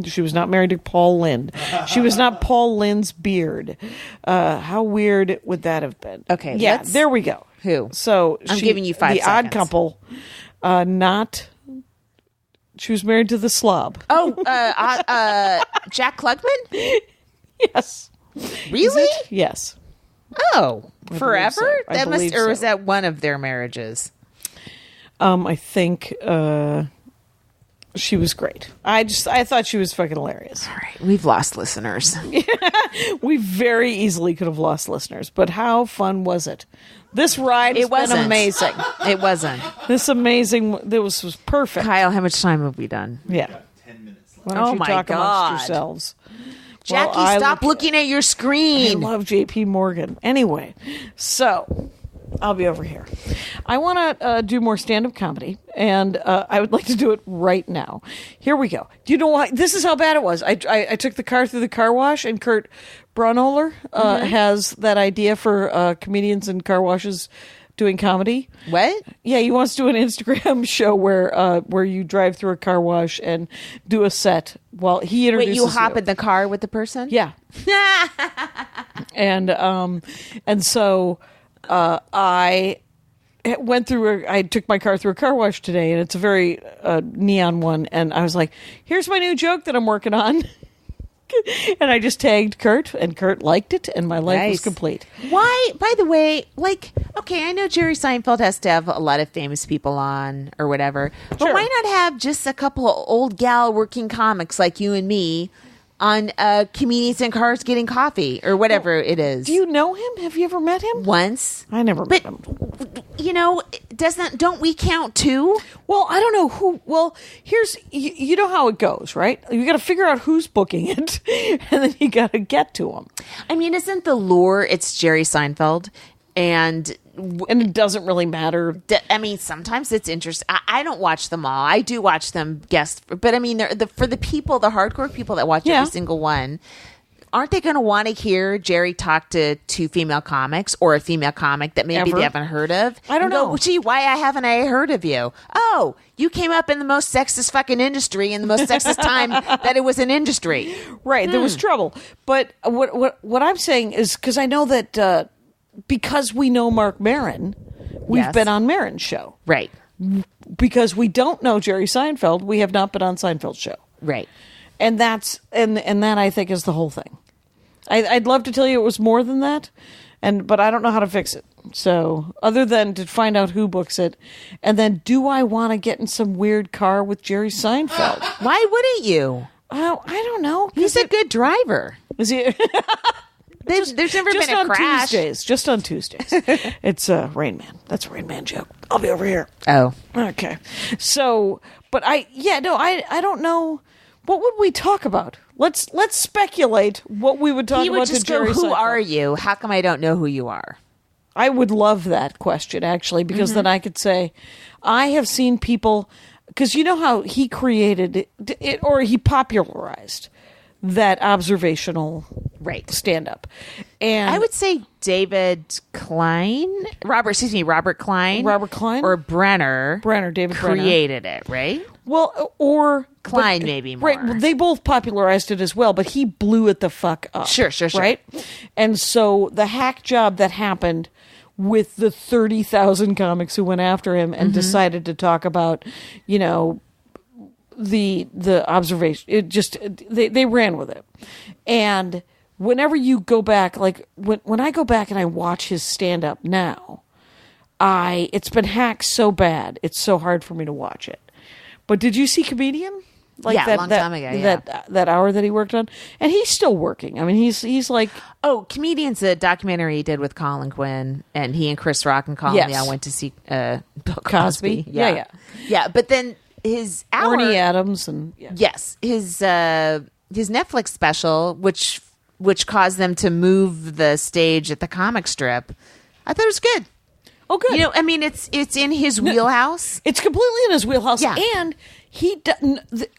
[SPEAKER 3] She was not married to Paul Lynde. She was not Paul Lynde's beard. How weird would that have been?
[SPEAKER 2] Okay,
[SPEAKER 3] yeah, there we go.
[SPEAKER 2] Who?
[SPEAKER 3] So
[SPEAKER 2] I'm giving you 5
[SPEAKER 3] The
[SPEAKER 2] seconds.
[SPEAKER 3] Odd Couple, not. She was married to the slob.
[SPEAKER 2] Oh, Jack Klugman?
[SPEAKER 3] Yes.
[SPEAKER 2] Really?
[SPEAKER 3] Yes.
[SPEAKER 2] Oh, forever?
[SPEAKER 3] so. I believe
[SPEAKER 2] Or was
[SPEAKER 3] so.
[SPEAKER 2] that one of their marriages?
[SPEAKER 3] I think she was great. I thought she was fucking hilarious.
[SPEAKER 2] All right, we've lost listeners.
[SPEAKER 3] We very easily could have lost listeners, but how fun was it? This ride has been amazing.
[SPEAKER 2] It wasn't.
[SPEAKER 3] This was perfect.
[SPEAKER 2] Kyle, how much time have we done?
[SPEAKER 3] Yeah.
[SPEAKER 6] 10 minutes left.
[SPEAKER 3] Why don't
[SPEAKER 2] Oh
[SPEAKER 3] you
[SPEAKER 2] my
[SPEAKER 3] talk
[SPEAKER 2] God.
[SPEAKER 3] amongst yourselves?
[SPEAKER 2] Jackie,
[SPEAKER 3] Well,
[SPEAKER 2] stop looking at your
[SPEAKER 3] I
[SPEAKER 2] screen.
[SPEAKER 3] love J.P. Morgan. Anyway, so I'll be over here. I want to do more stand-up comedy, and I would like to do it right now. Here we go. Do you know why? This is how bad it was. I took the car through the car wash, and Kurt Braunohler has that idea for comedians and car washes doing comedy.
[SPEAKER 2] What?
[SPEAKER 3] Yeah, he wants to do an Instagram show where you drive through a car wash and do a set while he introduces
[SPEAKER 2] Wait, you hop in the car with the person?
[SPEAKER 3] Yeah. And so I took my car through a car wash today, and it's a very neon one, and I was like, here's my new joke that I'm working on. And I just tagged Kurt, and Kurt liked it, and my life was complete.
[SPEAKER 2] Why, by the way, okay, I know Jerry Seinfeld has to have a lot of famous people on or whatever, but
[SPEAKER 3] Sure.
[SPEAKER 2] why not have just a couple of old gal working comics like you and me on comedians in cars getting coffee or whatever it is?
[SPEAKER 3] Do you know him? Have you ever met him?
[SPEAKER 2] Once.
[SPEAKER 3] I never met him.
[SPEAKER 2] Don't we count too?
[SPEAKER 3] Well, I don't know who. Well, here's you know how it goes, right? You got to figure out who's booking it, and then you got to get to them.
[SPEAKER 2] I mean, isn't the lure? It's Jerry Seinfeld, and
[SPEAKER 3] it doesn't really matter.
[SPEAKER 2] I mean, sometimes it's interesting. I don't watch them all. I do watch them guest, but I mean, for the people, the hardcore people that watch every single one. Aren't they going to want to hear Jerry talk to 2 female comics or a female comic that maybe they haven't heard of?
[SPEAKER 3] I don't know.
[SPEAKER 2] Gee, why haven't I heard of you? Oh, you came up in the most sexist fucking industry in the most sexist time that it was an industry.
[SPEAKER 3] Right, there was trouble. But what I'm saying is, because I know that because we know Mark Maron, we've been on Maron's show.
[SPEAKER 2] Right.
[SPEAKER 3] Because we don't know Jerry Seinfeld, we have not been on Seinfeld's show.
[SPEAKER 2] Right.
[SPEAKER 3] And that's and that I think is the whole thing. I'd love to tell you it was more than that, but I don't know how to fix it. So other than to find out who books it, and then do I want to get in some weird car with Jerry Seinfeld?
[SPEAKER 2] Why wouldn't you?
[SPEAKER 3] Oh, I don't know.
[SPEAKER 2] He's a good driver.
[SPEAKER 3] Is he?
[SPEAKER 2] There's never
[SPEAKER 3] just
[SPEAKER 2] been a
[SPEAKER 3] on
[SPEAKER 2] crash.
[SPEAKER 3] Tuesdays. Just on Tuesdays. It's Rain Man. That's a Rain Man joke. I'll be over here.
[SPEAKER 2] Oh.
[SPEAKER 3] Okay. So, But I don't know. What would we talk about? Let's speculate what we would talk
[SPEAKER 2] He
[SPEAKER 3] about.
[SPEAKER 2] would just go, "Who are you? How come I don't know who you are?"
[SPEAKER 3] I would love that question, actually, because then I could say, I have seen people, because you know how he created it, or he popularized that observational stand-up. And
[SPEAKER 2] I would say Robert Klein. Or
[SPEAKER 3] David
[SPEAKER 2] created it, right?
[SPEAKER 3] Well, or
[SPEAKER 2] Klein maybe more.
[SPEAKER 3] Right, they both popularized it as well, but he blew it the fuck up.
[SPEAKER 2] Sure.
[SPEAKER 3] Right? And so the hack job that happened with the 30,000 comics who went after him and decided to talk about, the observation, it just, they ran with it. And whenever you go back, like when I go back and I watch his stand-up now, it's been hacked so bad, it's so hard for me to watch it. But did you see Comedian? Like
[SPEAKER 2] a long time ago.
[SPEAKER 3] That hour that he worked on, and he's still working. I mean, he's like,
[SPEAKER 2] Comedian's a documentary he did with Colin Quinn, and he and Chris Rock and Colin Leon went to see Bill Cosby. Yeah. But then his
[SPEAKER 3] Ernie Adams and
[SPEAKER 2] his Netflix special, which caused them to move the stage at the comic strip. I thought it was good.
[SPEAKER 3] Oh, good.
[SPEAKER 2] It's in his wheelhouse.
[SPEAKER 3] It's completely in his wheelhouse.
[SPEAKER 2] Yeah.
[SPEAKER 3] And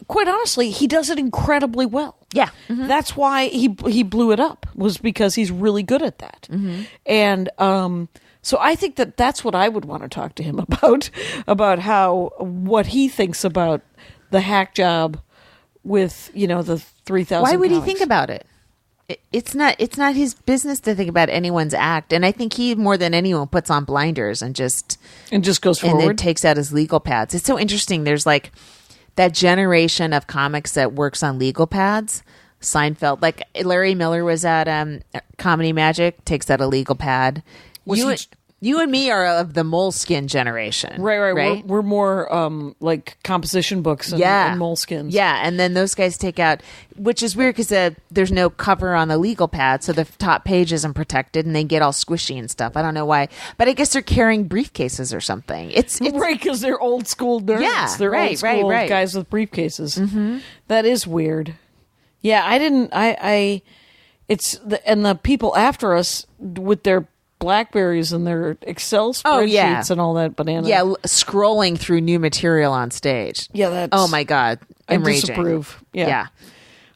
[SPEAKER 3] quite honestly, he does it incredibly well.
[SPEAKER 2] Yeah.
[SPEAKER 3] That's why he blew it up, was because he's really good at that. And so I think that's what I would want to talk to him about what he thinks about the hack job with, the 3,000
[SPEAKER 2] Why would
[SPEAKER 3] comics.
[SPEAKER 2] he think about it? It's not his business to think about anyone's act, and I think he more than anyone puts on blinders and just
[SPEAKER 3] goes forward
[SPEAKER 2] and then takes out his legal pads. It's so interesting. There's like that generation of comics that works on legal pads. Seinfeld, like Larry Miller was at Comedy Magic, takes out a legal pad. You and me are of the Moleskin generation.
[SPEAKER 3] Right. We're more like composition books and Moleskins.
[SPEAKER 2] Yeah, and then those guys take out, which is weird because there's no cover on the legal pad, so the top page isn't protected, and they get all squishy and stuff. I don't know why, but I guess they're carrying briefcases or something. It's
[SPEAKER 3] right, because they're old school nerds.
[SPEAKER 2] Yeah,
[SPEAKER 3] they're old school guys with briefcases. That is weird. Yeah, and the people after us with their BlackBerries and their Excel spreadsheets and all that banana.
[SPEAKER 2] Yeah, scrolling through new material on stage.
[SPEAKER 3] Yeah, that's...
[SPEAKER 2] Oh my God,
[SPEAKER 3] I
[SPEAKER 2] enraging.
[SPEAKER 3] disapprove. Yeah.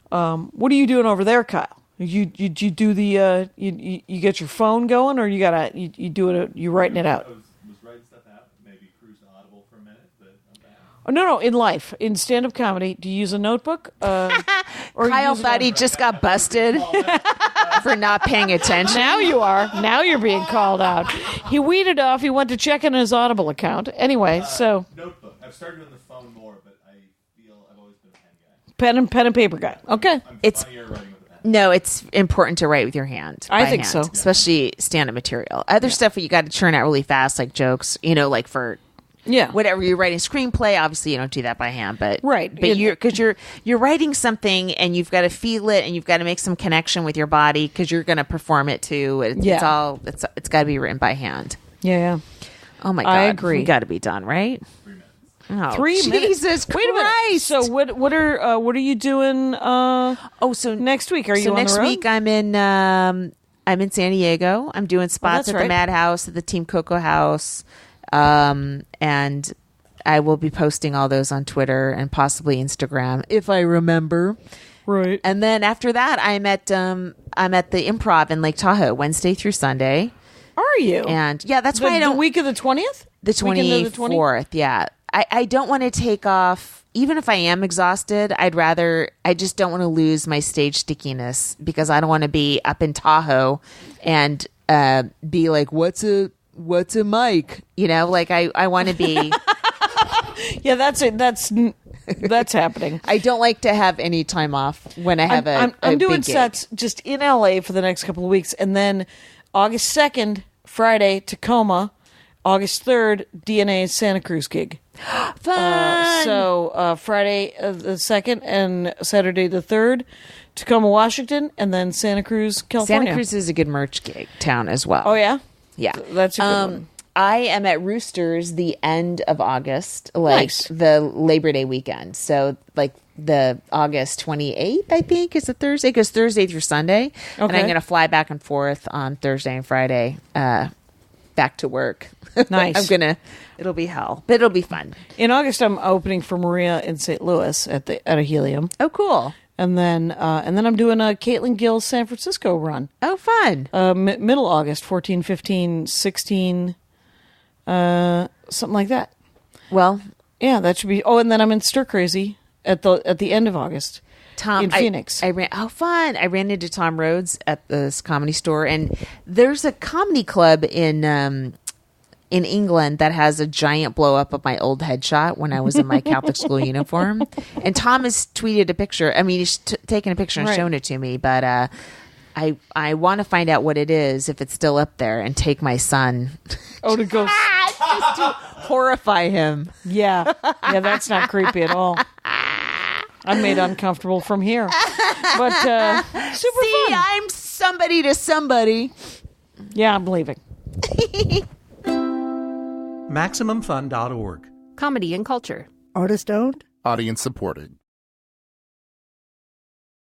[SPEAKER 3] What are you doing over there, Kyle? You do the you get your phone going, or you writing it out?
[SPEAKER 6] I was writing stuff out. Maybe cruise to Audible for a minute, but I'm back.
[SPEAKER 3] Oh, no. In life, in stand-up comedy, do you use a notebook? Or
[SPEAKER 2] Kyle thought he just got busted for not paying attention.
[SPEAKER 3] Now you are. Now you're being called out. He weeded off. He went to check in his Audible account. Anyway, so...
[SPEAKER 6] Notebook. I've started on the phone more, but I feel I've always been a
[SPEAKER 3] pen and paper guy. Okay.
[SPEAKER 2] It's
[SPEAKER 6] funnier writing with a pen.
[SPEAKER 2] No, it's important to write with your hand.
[SPEAKER 3] I think so.
[SPEAKER 2] Especially stand-up material. Other stuff you got to churn out really fast, like jokes, like for...
[SPEAKER 3] Yeah,
[SPEAKER 2] whatever you're writing, screenplay. Obviously, you don't do that by hand, but
[SPEAKER 3] right.
[SPEAKER 2] But you're writing something, and you've got to feel it, and you've got to make some connection with your body because you're going to perform it too. It's got to be written by hand.
[SPEAKER 3] Yeah.
[SPEAKER 2] Oh my God,
[SPEAKER 3] I agree.
[SPEAKER 2] We got to be done, right?
[SPEAKER 6] 3 minutes.
[SPEAKER 2] Oh,
[SPEAKER 3] 3 minutes.
[SPEAKER 2] Jesus Christ!
[SPEAKER 3] Wait a minute. So what are you doing?
[SPEAKER 2] So
[SPEAKER 3] next week are you?
[SPEAKER 2] So
[SPEAKER 3] on
[SPEAKER 2] next
[SPEAKER 3] the road?
[SPEAKER 2] week I'm in San Diego. I'm doing spots at the Madhouse, at the Team Coco House. And I will be posting all those on Twitter and possibly Instagram if I remember.
[SPEAKER 3] Right.
[SPEAKER 2] And then after that, I'm at the Improv in Lake Tahoe Wednesday through Sunday.
[SPEAKER 3] Are you?
[SPEAKER 2] And yeah, that's why I don't.
[SPEAKER 3] The week of the 20th.
[SPEAKER 2] The 24th. Yeah, I don't want to take off. Even if I am exhausted, I just don't want to lose my stage stickiness because I don't want to be up in Tahoe and be like, what's a mic? Like I want to be.
[SPEAKER 3] Yeah, that's it. That's happening.
[SPEAKER 2] I don't like to have any time off when I have
[SPEAKER 3] I'm doing
[SPEAKER 2] big gig.
[SPEAKER 3] sets just in LA for the next couple of weeks, and then August 2nd, Friday, Tacoma. August 3rd, DNA's Santa Cruz gig.
[SPEAKER 2] Fun.
[SPEAKER 3] So Friday the 2nd and Saturday the 3rd, Tacoma, Washington, and then Santa Cruz, California.
[SPEAKER 2] Santa Cruz is a good merch gig town as well.
[SPEAKER 3] Oh yeah.
[SPEAKER 2] Yeah,
[SPEAKER 3] that's a good one.
[SPEAKER 2] I am at Roosters the end of August, like the Labor Day weekend. So like the August 28th, I think, is a Thursday. It goes Thursday through Sunday. Okay. And I'm going to fly back and forth on Thursday and Friday back to work.
[SPEAKER 3] Nice.
[SPEAKER 2] It'll be hell, but it'll be fun.
[SPEAKER 3] In August, I'm opening for Maria in St. Louis at a Helium.
[SPEAKER 2] Oh, cool.
[SPEAKER 3] And then I'm doing a Caitlin Gill San Francisco run.
[SPEAKER 2] Oh, fun.
[SPEAKER 3] Middle August, 14, 15, 16, something like that.
[SPEAKER 2] Well,
[SPEAKER 3] yeah, that should be. Oh, and then I'm in Stir Crazy at the end of August.
[SPEAKER 2] Tom,
[SPEAKER 3] in Phoenix.
[SPEAKER 2] Fun. I ran into Tom Rhodes at this Comedy Store, and there's a comedy club in England that has a giant blow up of my old headshot when I was in my Catholic school uniform. And Tom has tweeted a picture. I mean, he's taken a picture and shown it to me, but I want to find out what it is, if it's still up there, and take my son.
[SPEAKER 3] Oh, to go
[SPEAKER 2] just to horrify him.
[SPEAKER 3] Yeah, that's not creepy at all. I'm made uncomfortable from here, but super fun.
[SPEAKER 2] I'm somebody to somebody.
[SPEAKER 3] Yeah, I'm leaving.
[SPEAKER 13] MaximumFun.org.
[SPEAKER 5] Comedy and culture.
[SPEAKER 14] Artist owned.
[SPEAKER 4] Audience supported.